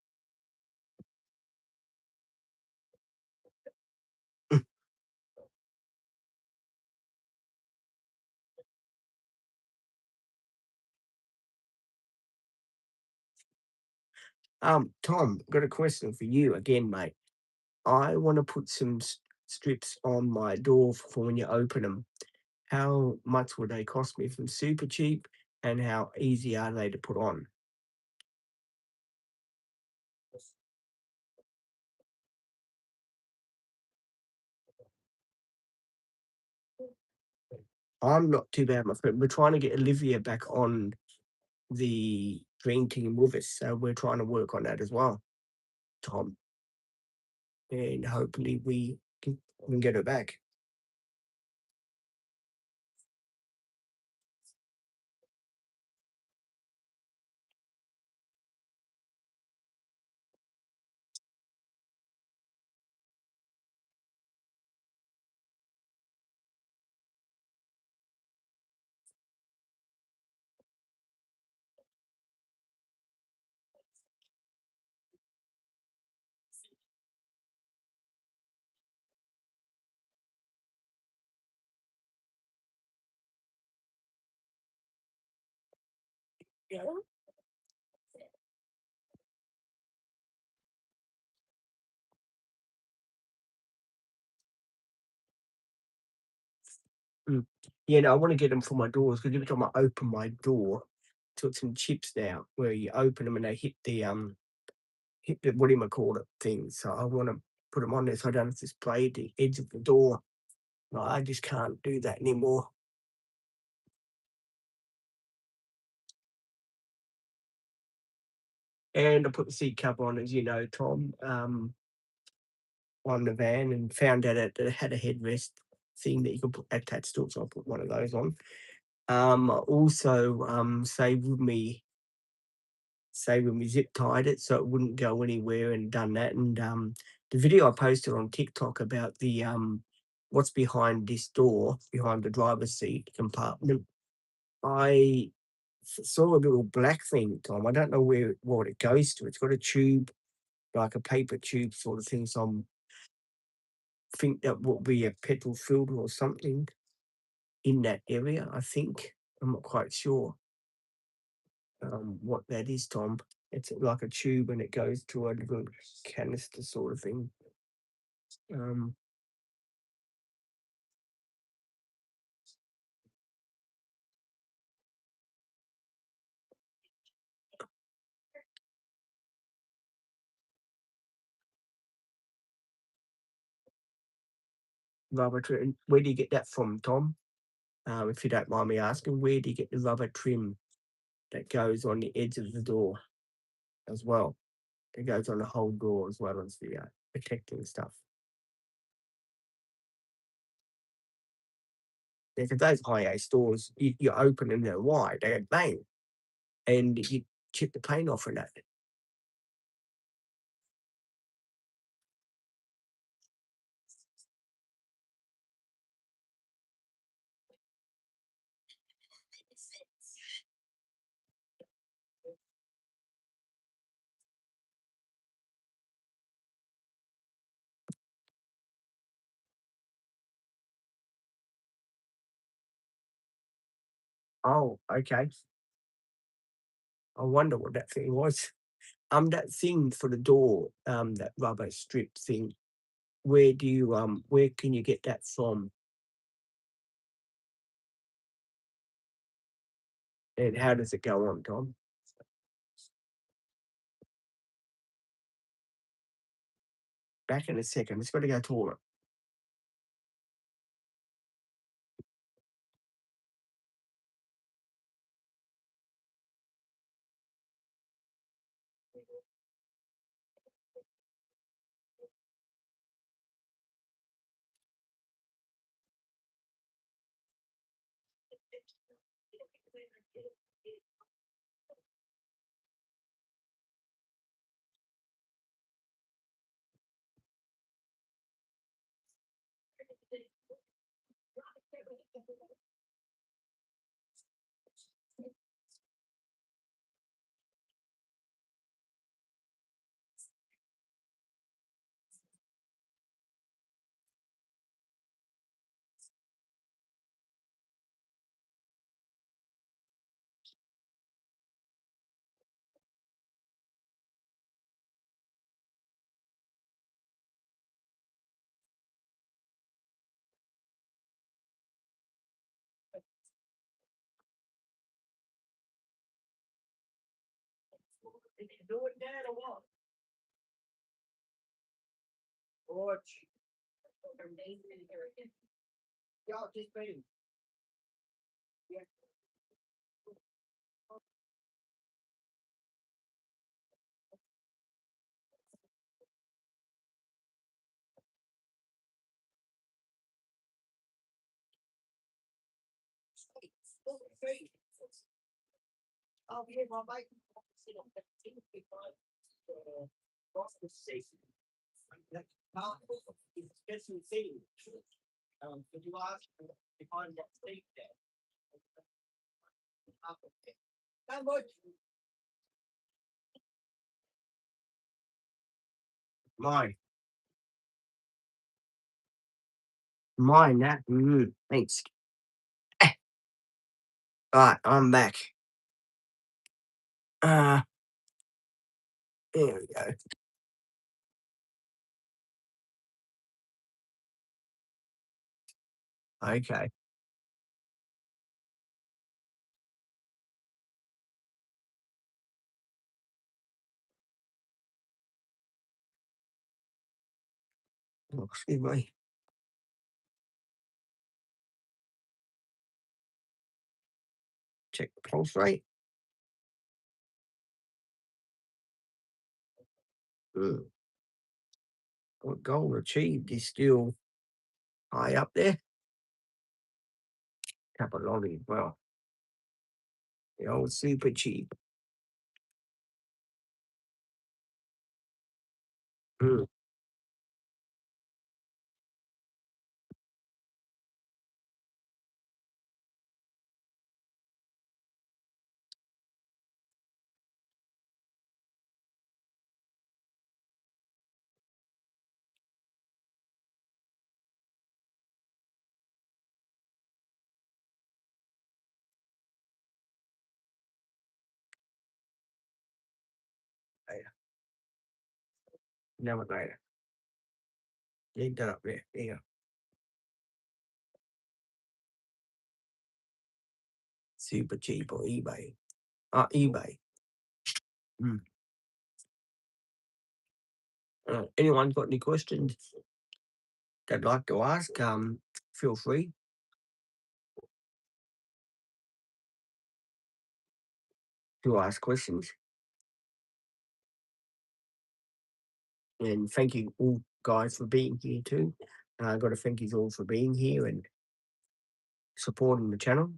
Tom, got a question for you again, mate. I want to put some strips on my door for when you open them. How much would they cost me from super cheap, and how easy are they to put on? I'm not too bad, my friend. We're trying to get Olivia back on the dream team with us, so we're trying to work on that as well, Tom, and hopefully we can get her back. Yeah. Mm. Yeah, no, I want to get them for my doors because every time I open my door, it's got some chips now where you open them and they hit the what do you call it thing. So I want to put them on there so I don't have to spray the edge of the door. No, I just can't do that anymore. And I put the seat cover on, as you know, Tom, on the van, and found out that it had a headrest thing that you could put attached to it. So I put one of those on. Also, say when we zip tied it so it wouldn't go anywhere, and done that. And the video I posted on TikTok about what's behind this door, behind the driver's seat compartment. I saw a little black thing, Tom. I don't know what it goes to. It's got a tube, like a paper tube sort of thing. So I think that will be a petrol filter or something in that area. I think I'm not quite sure what that is, Tom. It's like a tube and it goes to a little canister sort of thing. Um, Rubber trim. Where do you get that from, Tom? If you don't mind me asking, where do you get the rubber trim that goes on the edge of the door as well? It goes on the whole door as well as the protecting stuff. Yeah, because those high A stores, you open them, they're wide, they go bang, and you chip the paint off of that. Oh, okay. I wonder what that thing was. That thing for the door, that rubber strip thing, where can you get that from? And how does it go on, Tom? Back in a second. It's got to go taller. Did you do it, Dad, or what? Watch. Y'all just been. Yeah. Oh, yeah, my bike. Cross the station. Like, it's just insane. Could you ask if I'm that safe there? How much? Mine. Mine, that. Thanks. Alright, I'm back. Uh, there we go. Okay. Oh, excuse me. Check the pulse rate. Mm. What goal achieved is still high up there. Cup of lolly as well. The old super cheap. Mm. navigator. Leave that up there. There you go. Super cheap on eBay. eBay. Mm. Anyone got any questions they'd like to ask? Feel free. To ask questions. And thank you all guys for being here too. I got to thank you all for being here and supporting the channel.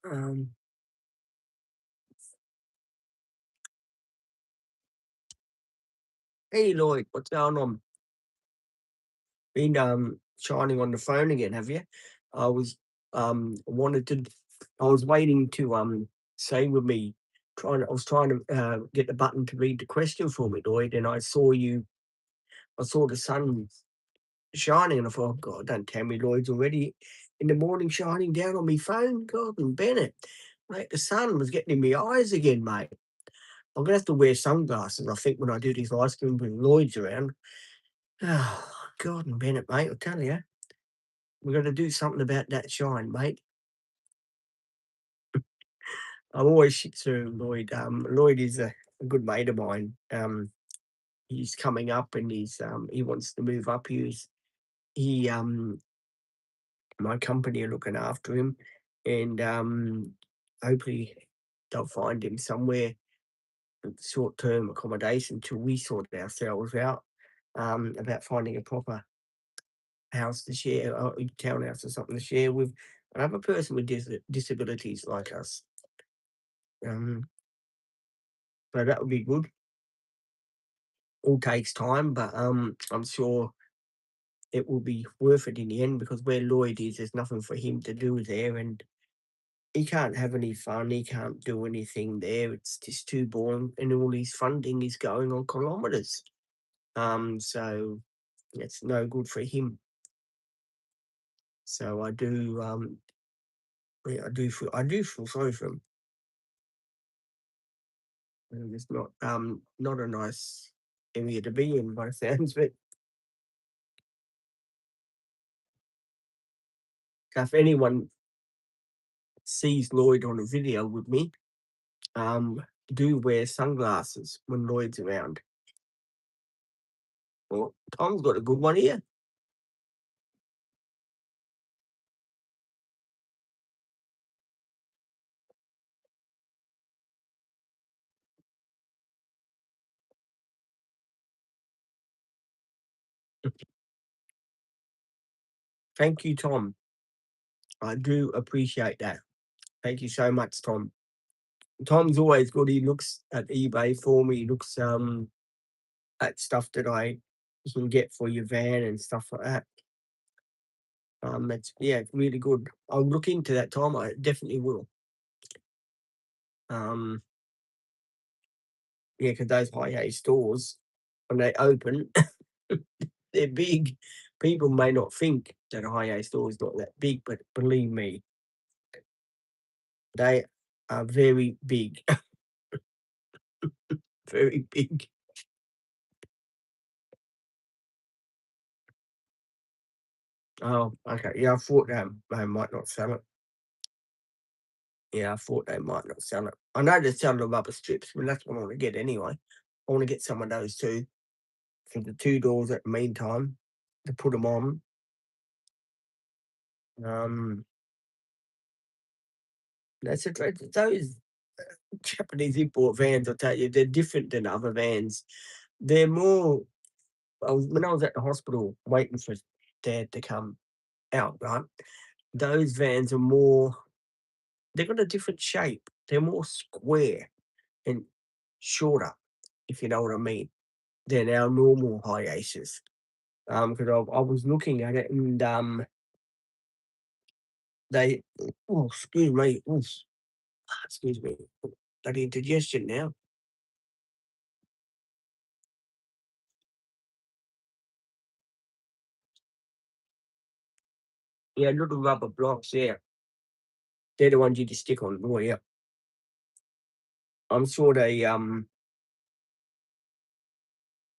Um, hey Lloyd, what's going on? Been shining on the phone again, have you? I was wanted to I was waiting to say with me I was trying to get the button to read the question for me, Lloyd, and I saw the sun shining and I thought, "Oh, God, don't tell me Lloyd's already in the morning shining down on me phone. God and Bennett. Mate, the sun was getting in my eyes again, mate. I'm gonna have to wear sunglasses, I think, when I do these ice cream with Lloyd's around. Oh, God and Bennett, mate, I'll tell you. We're gonna do something about that shine, mate. I'm always shit through Lloyd. Lloyd is a good mate of mine. He's coming up and he wants to move up. He my company are looking after him and hopefully they'll find him somewhere short term accommodation till we sort ourselves out about finding a proper house to share, or a townhouse or something to share with another person with disabilities like us. Um, so that would be good. All takes time, but I'm sure it will be worth it in the end because where Lloyd is, there's nothing for him to do there, and he can't have any fun. He can't do anything there. It's just too boring, and all his funding is going on kilometres. So it's no good for him. So yeah, I do feel sorry for him. And it's not a nice area to be in by the sounds of it. So if anyone sees Lloyd on a video with me, um, do wear sunglasses when Lloyd's around. Well, Tom's got a good one here. Thank you, Tom. I do appreciate that. Thank you so much, Tom. Tom's always good. He looks at eBay for me. He looks at stuff that I can get for your van and stuff like that. It's yeah, it's really good. I'll look into that, Tom. I definitely will. Um, yeah, because those high A stores when they open, they're big. People may not think that a high A store is not that big, but believe me, they are very big, very big. Oh, okay. Yeah, I thought they might not sell it. Yeah, I thought they might not sell it. I know they're selling the rubber strips, but that's what I want to get anyway. I want to get some of those too for the two doors at the meantime to put them on. Um, that's a those Japanese import vans. I tell you, they're different than other vans. They're more. When I was at the hospital waiting for Dad to come out, right? Those vans are more. They've got a different shape. They're more square. and shorter, if you know what I mean, than our normal hiatus. Because I was looking at it and they, oh, excuse me, oof, excuse me, bloody indigestion now. Yeah, little rubber blocks. Yeah, they're the ones you just stick on. Oh yeah, I'm sure they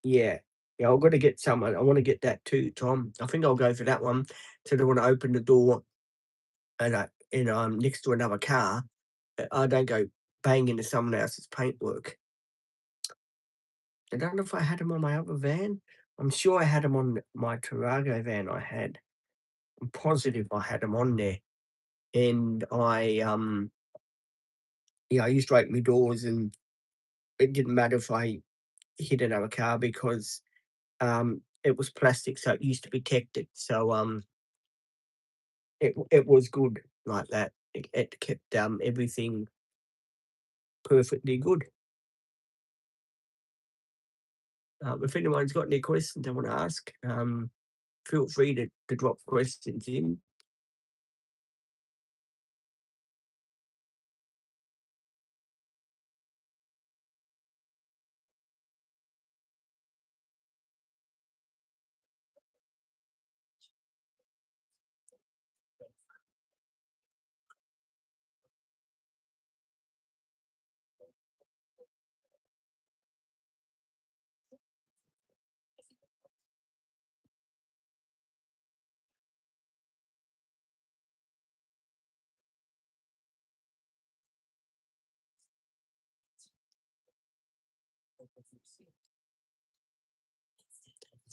yeah. Yeah, I've got to get some. I want to get that too, Tom. I think I'll go for that one. So they want to open the door and next to another car. I don't go bang into someone else's paintwork. I don't know if I had them on my other van. I'm sure I had them on my Tarago van I had. I'm positive I had them on there. And yeah, I used to open my doors and it didn't matter if I hit another car because it was plastic, so it used to be protected. So it was good like that. It kept everything perfectly good. If anyone's got any questions they want to ask, feel free to drop questions in.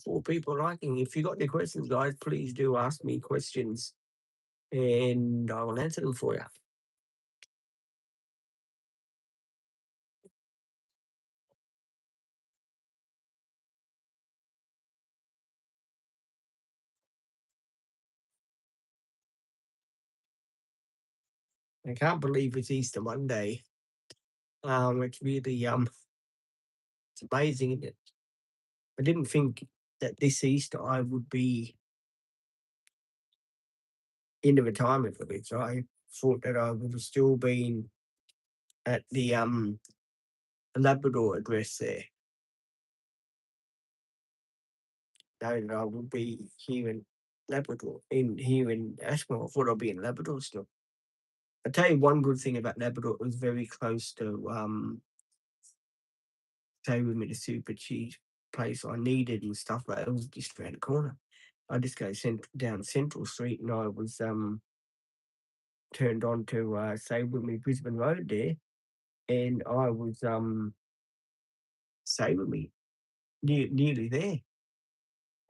For people liking, if you got any questions, guys, please do ask me questions and I will answer them for you. I can't believe it's Easter Monday. It's really it's amazing, isn't it? I didn't think that this Easter I would be in the retirement village. I thought that I would have still been at the Labrador address there. Knowing that I would be here in Labrador, in here in Ashmore. I thought I'd be in Labrador still. I tell you one good thing about Labrador, it was very close to say with me the super cheese place I needed and stuff like that. It was just around the corner. I just go down Central Street and I was turned on to say with me Brisbane Road there and I was say with me nearly there.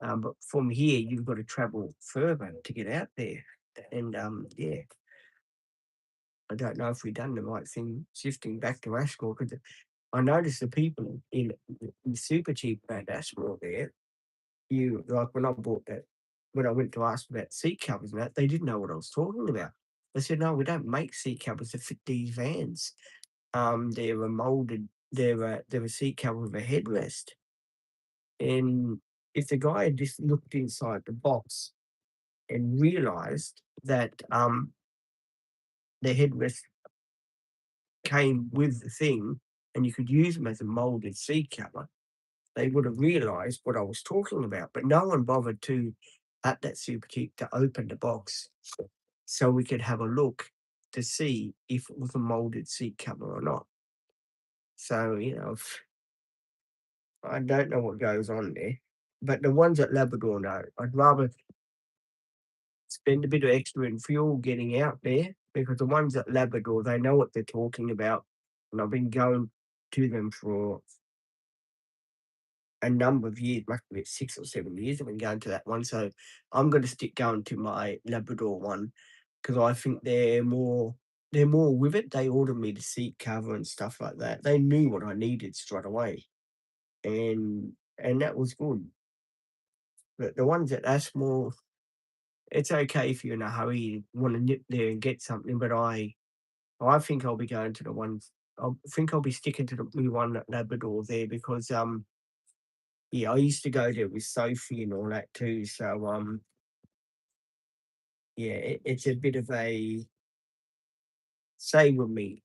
But from here you've got to travel further to get out there. And yeah, I don't know if we've done the right thing shifting back to Ashmore because I noticed the people in the super cheap brand Ashmore there, you like when I bought that, when I went to ask about seat covers and that, they didn't know what I was talking about. They said, no, we don't make seat covers to fit these vans. They're a molded, they're a seat cover with a headrest. And if the guy had just looked inside the box and realized that the headrest came with the thing and you could use them as a molded seat cover, they would have realized what I was talking about. But no one bothered to, at that super cheap, to open the box so we could have a look to see if it was a molded seat cover or not. So, I don't know what goes on there. But the ones at Labrador, no, I'd rather spend a bit of extra in fuel getting out there because the ones at Labrador, they know what they're talking about. And I've been going to them for a number of years, must be 6 or 7 years I've been going to that one. So I'm going to stick going to my Labrador one because I think they're more with it. They ordered me the seat cover and stuff like that. They knew what I needed straight away, and that was good. But the ones at Ashmore, it's okay if you're in a hurry, you want to nip there and get something. But I think I'll be going to the ones. I think I'll be sticking to the blue one at Labrador there because yeah, I used to go there with Sophie and all that too. So yeah, it's a bit of a say with me,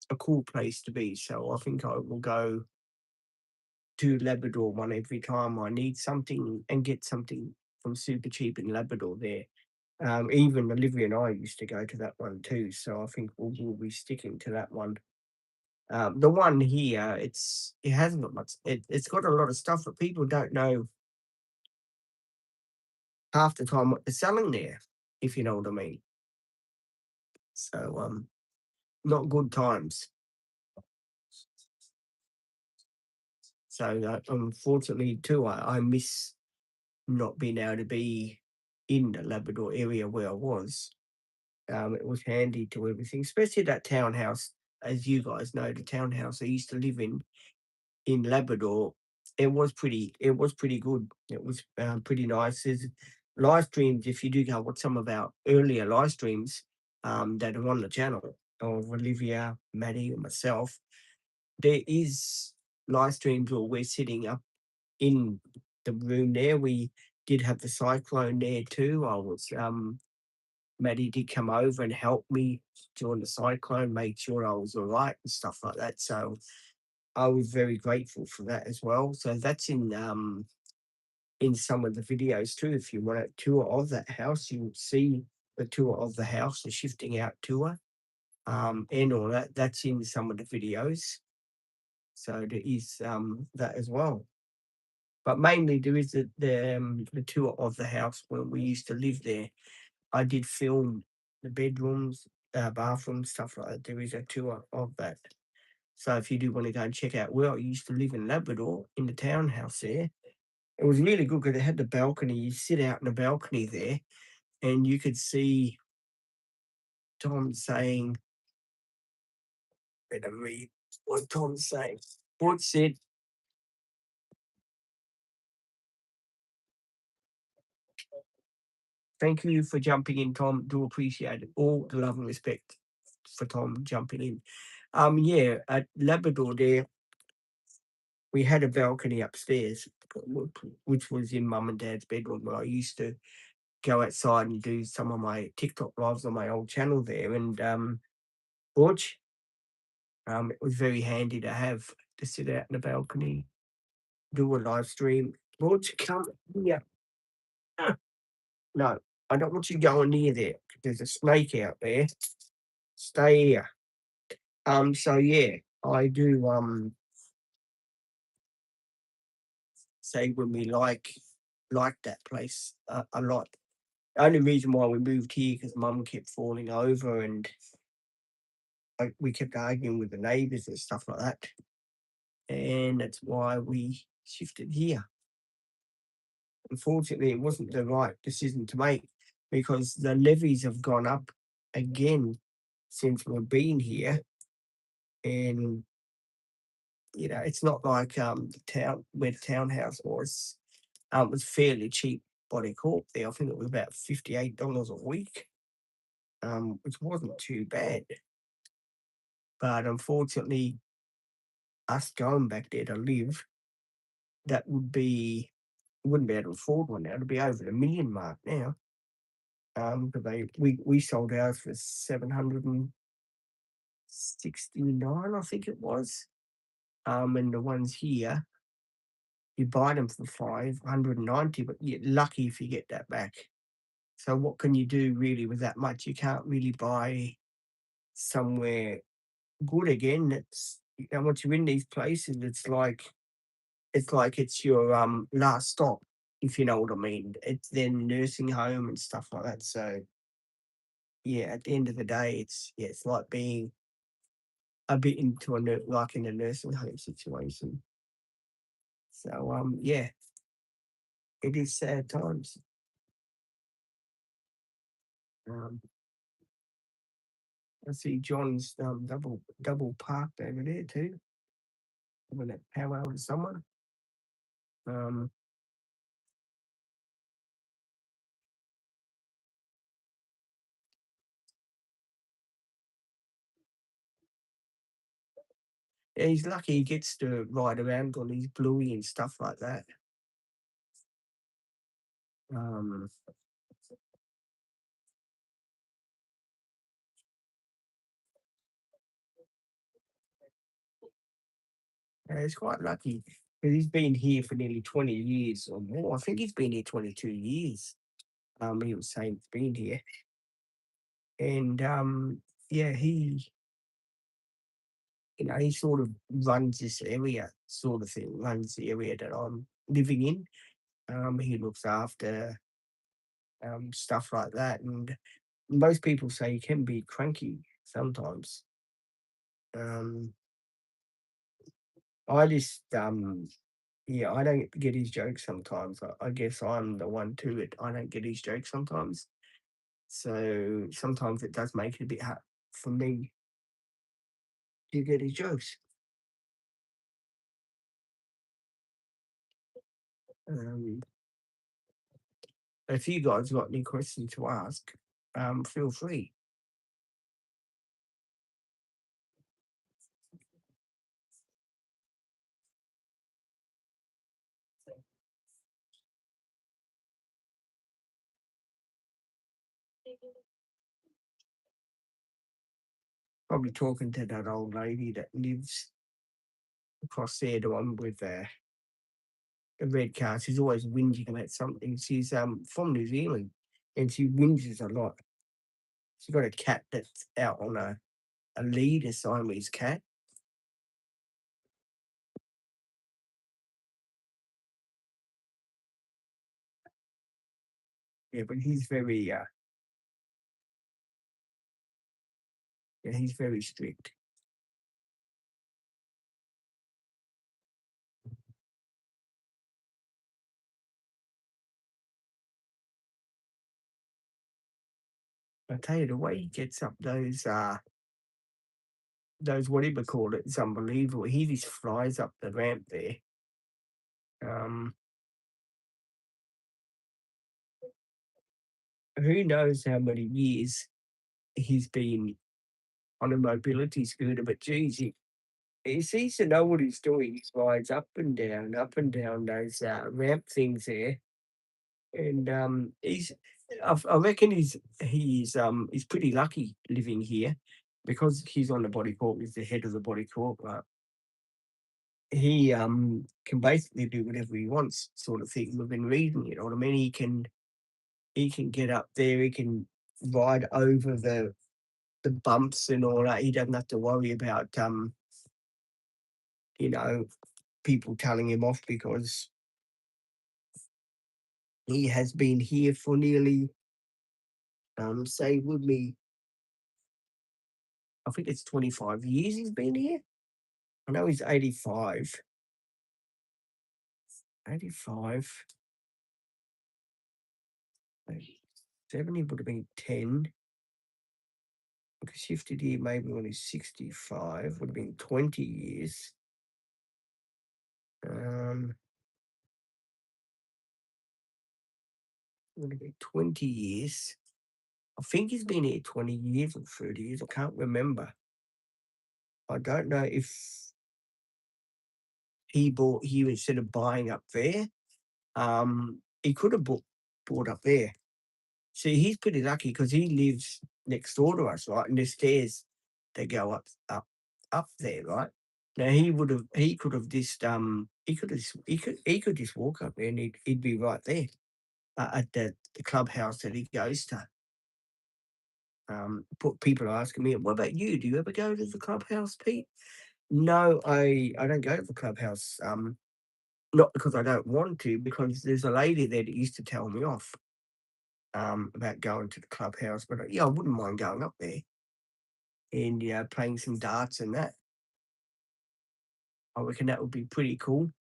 a cool place to be. So I think I will go to Labrador one every time I need something and get something from super cheap in Labrador there. Even Olivia and I used to go to that one too, so I think we'll be sticking to that one. The one here, it hasn't got much. It's got a lot of stuff, but people don't know half the time what they're selling there, if you know what I mean. So not good times. So unfortunately, too, I miss not being able to be in the Labrador area where I was. It was handy to everything, especially that townhouse. As you guys know, the townhouse I used to live in Labrador, it was pretty good. It was pretty nice. There's live streams if you do go watch some of our earlier live streams that are on the channel of Olivia, Maddie, and myself. There is live streams where we're sitting up in the room there. We did have the cyclone there too. I was Maddie did come over and help me during the cyclone, made sure I was all right and stuff like that. So I was very grateful for that as well. So that's in some of the videos too. If you want a tour of that house, you will see the tour of the house, the shifting out tour, and all that. That's in some of the videos. So there is that as well. But mainly there is the tour of the house when we used to live there. I did film the bedrooms, bathrooms, stuff like that. There is a tour of that. So if you do want to go and check out where I used to live in Labrador, in the townhouse there, it was really good because it had the balcony. You sit out in the balcony there, and you could see Tom saying, "Better read what Tom's saying." What said, "Thank you for jumping in, Tom. Do appreciate it. All the love and respect for Tom jumping in." Yeah, at Labrador there, we had a balcony upstairs, which was in Mum and Dad's bedroom where I used to go outside and do some of my TikTok lives on my old channel there. And George, it was very handy to have to sit out in the balcony, do a live stream. George, come here. Ah, no, I don't want you going near there. There's a snake out there. Stay here. So yeah, I do say when we like that place a lot. The only reason why we moved here because Mum kept falling over and we kept arguing with the neighbours and stuff like that. And that's why we shifted here. Unfortunately, it wasn't the right decision to make because the levies have gone up again since we've been here. And, it's not like the town where the townhouse was. It was fairly cheap body corp there. I think it was about $58 a week, which wasn't too bad. But unfortunately, us going back there to live, that wouldn't be able to afford one now. It'd be over the million mark now. But we sold ours for 769, I think it was. And the ones here, you buy them for 590, but you're lucky if you get that back. So what can you do really with that much? You can't really buy somewhere good again. Once you're in these places, it's your last stop, if you know what I mean. It's then nursing home and stuff like that. So yeah, at the end of the day, it's like being a bit into like in a nursing home situation. So yeah, it is sad times. Um, I see John's double parked over there too. When that power with someone. Um, Yeah, he's lucky he gets to ride around on his bluey and stuff like that. Um, yeah, he's quite lucky because he's been here for nearly 20 years or more. I think he's been here 22 years. He was saying he's been here. And yeah, he sort of runs this area, sort of thing, runs the area that I'm living in. He looks after stuff like that. And most people say he can be cranky sometimes. Um, I just, yeah, I don't get his jokes sometimes. I guess I'm the one too. I don't get his jokes sometimes. So sometimes it does make it a bit hard for me to get his jokes. Um, if you guys got any questions to ask, feel free. Probably talking to that old lady that lives across there, the one with the red car. She's always whinging about something. She's from New Zealand and she whinges a lot. She's got a cat that's out on a lead, a Siamese cat. Yeah, but he's very strict. I tell you, the way he gets up those whatever call it, it's unbelievable. He just flies up the ramp there. Um, who knows how many years he's been on a mobility scooter, but geez, he seems to know what he's doing. He slides up and down those ramp things there, and I reckon he's pretty lucky living here because he's on the body corp. He's the head of the body corp. He can basically do whatever he wants, sort of thing. We've been reading, you know what I mean? He can get up there. He can ride over the bumps and all that. He doesn't have to worry about you know people telling him off because he has been here for nearly, say with me, I think it's 25 years he's been here. I know he's 85. 85. 70 would have been 10. I shifted here maybe when he's 65, would have been 20 years. Um, would have been 20 years. I think he's been here 20 years or 30 years. I can't remember. I don't know if he bought here instead of buying up there. He could have bought up there. See, he's pretty lucky because he lives next door to us, right? And the stairs they go up there, right? Now he could have just he could just walk up there and he'd be right there at the clubhouse that he goes to. Put people are asking me, what about you? Do you ever go to the clubhouse, Pete? No, I don't go to the clubhouse. Not because I don't want to, because there's a lady there that used to tell me off about going to the clubhouse. But yeah, I wouldn't mind going up there and yeah, playing some darts and that. I reckon that would be pretty cool.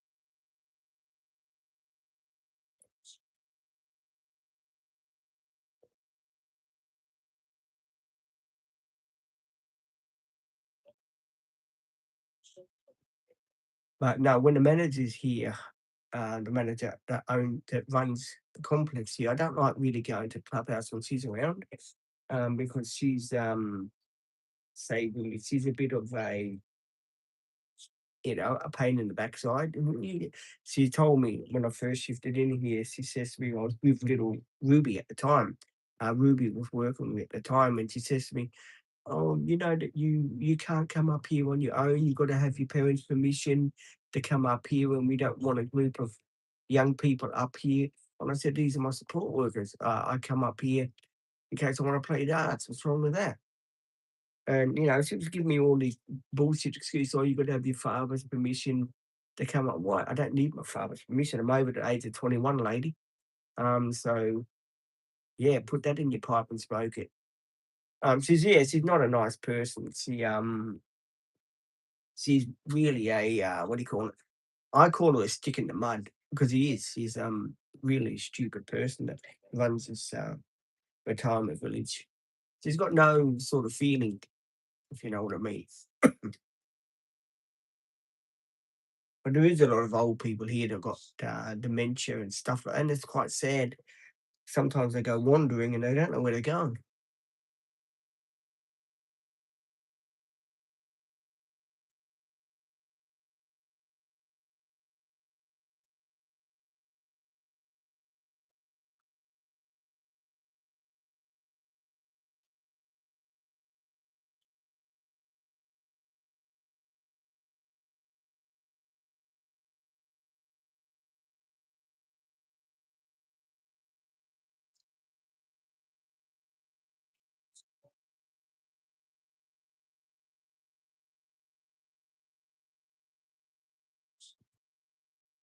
But no, when the manager's here, the manager that runs the complex here, I don't like really going to the clubhouse when she's around, because she's say really she's a bit of a a pain in the backside. She told me when I first shifted in here, she says to me, I was with little Ruby at the time. Ruby was working with me at the time, and she says to me, "Oh, you know that you can't come up here on your own. You got to have your parents' permission to come up here, and we don't want a group of young people up here." And I said, "These are my support workers. I come up here in case I want to play darts. What's wrong with that?" And she was giving me all these bullshit excuses. Oh, you got to have your father's permission to come up. What? I don't need my father's permission. I'm over the age of 21, lady. So yeah, put that in your pipe and smoke it. She's not a nice person. She's really a what do you call it? I call her a stick in the mud because he is. He's really a stupid person that runs this retirement village. She's got no sort of feeling, if you know what I mean. But there is a lot of old people here that got dementia and stuff, and it's quite sad. Sometimes they go wandering and they don't know where they're going.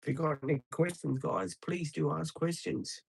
If you got any questions, guys, please do ask questions.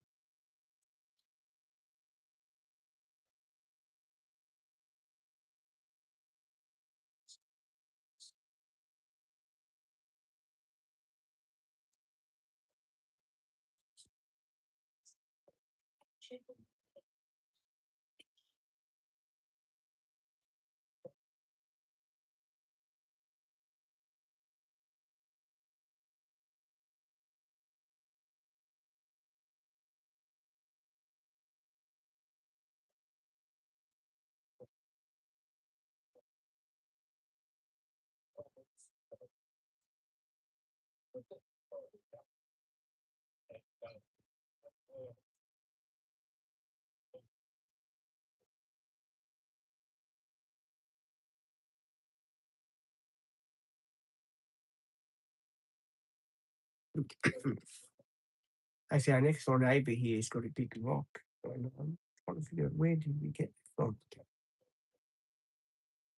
Actually, our next door neighbour here has got a big rock. And I'm trying to figure out where did we get it from.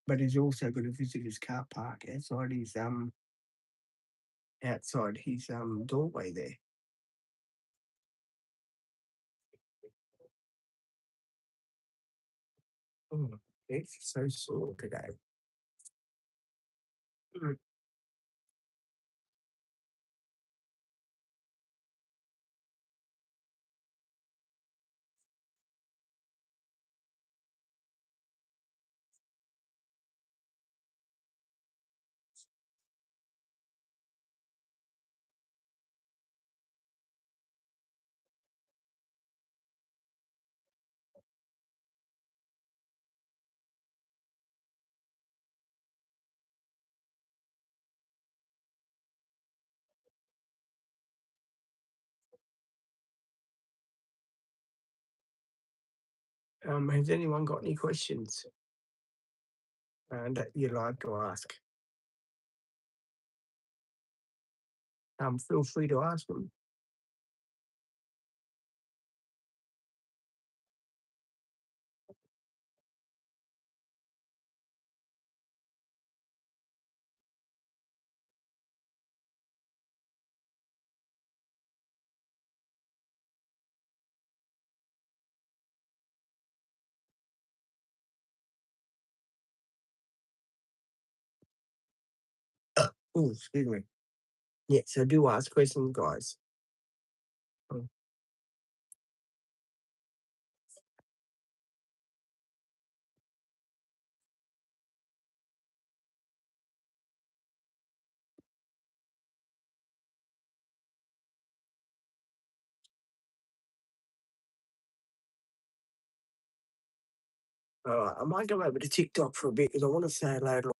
But he's also got a visitor's car park outside his doorway there. Oh, it's so sore today. Mm. Has anyone got any questions that you'd like to ask? Feel free to ask them. Oh, excuse me. Yeah, so do ask questions, guys. Mm. I might go over to TikTok for a bit because I want to say hello to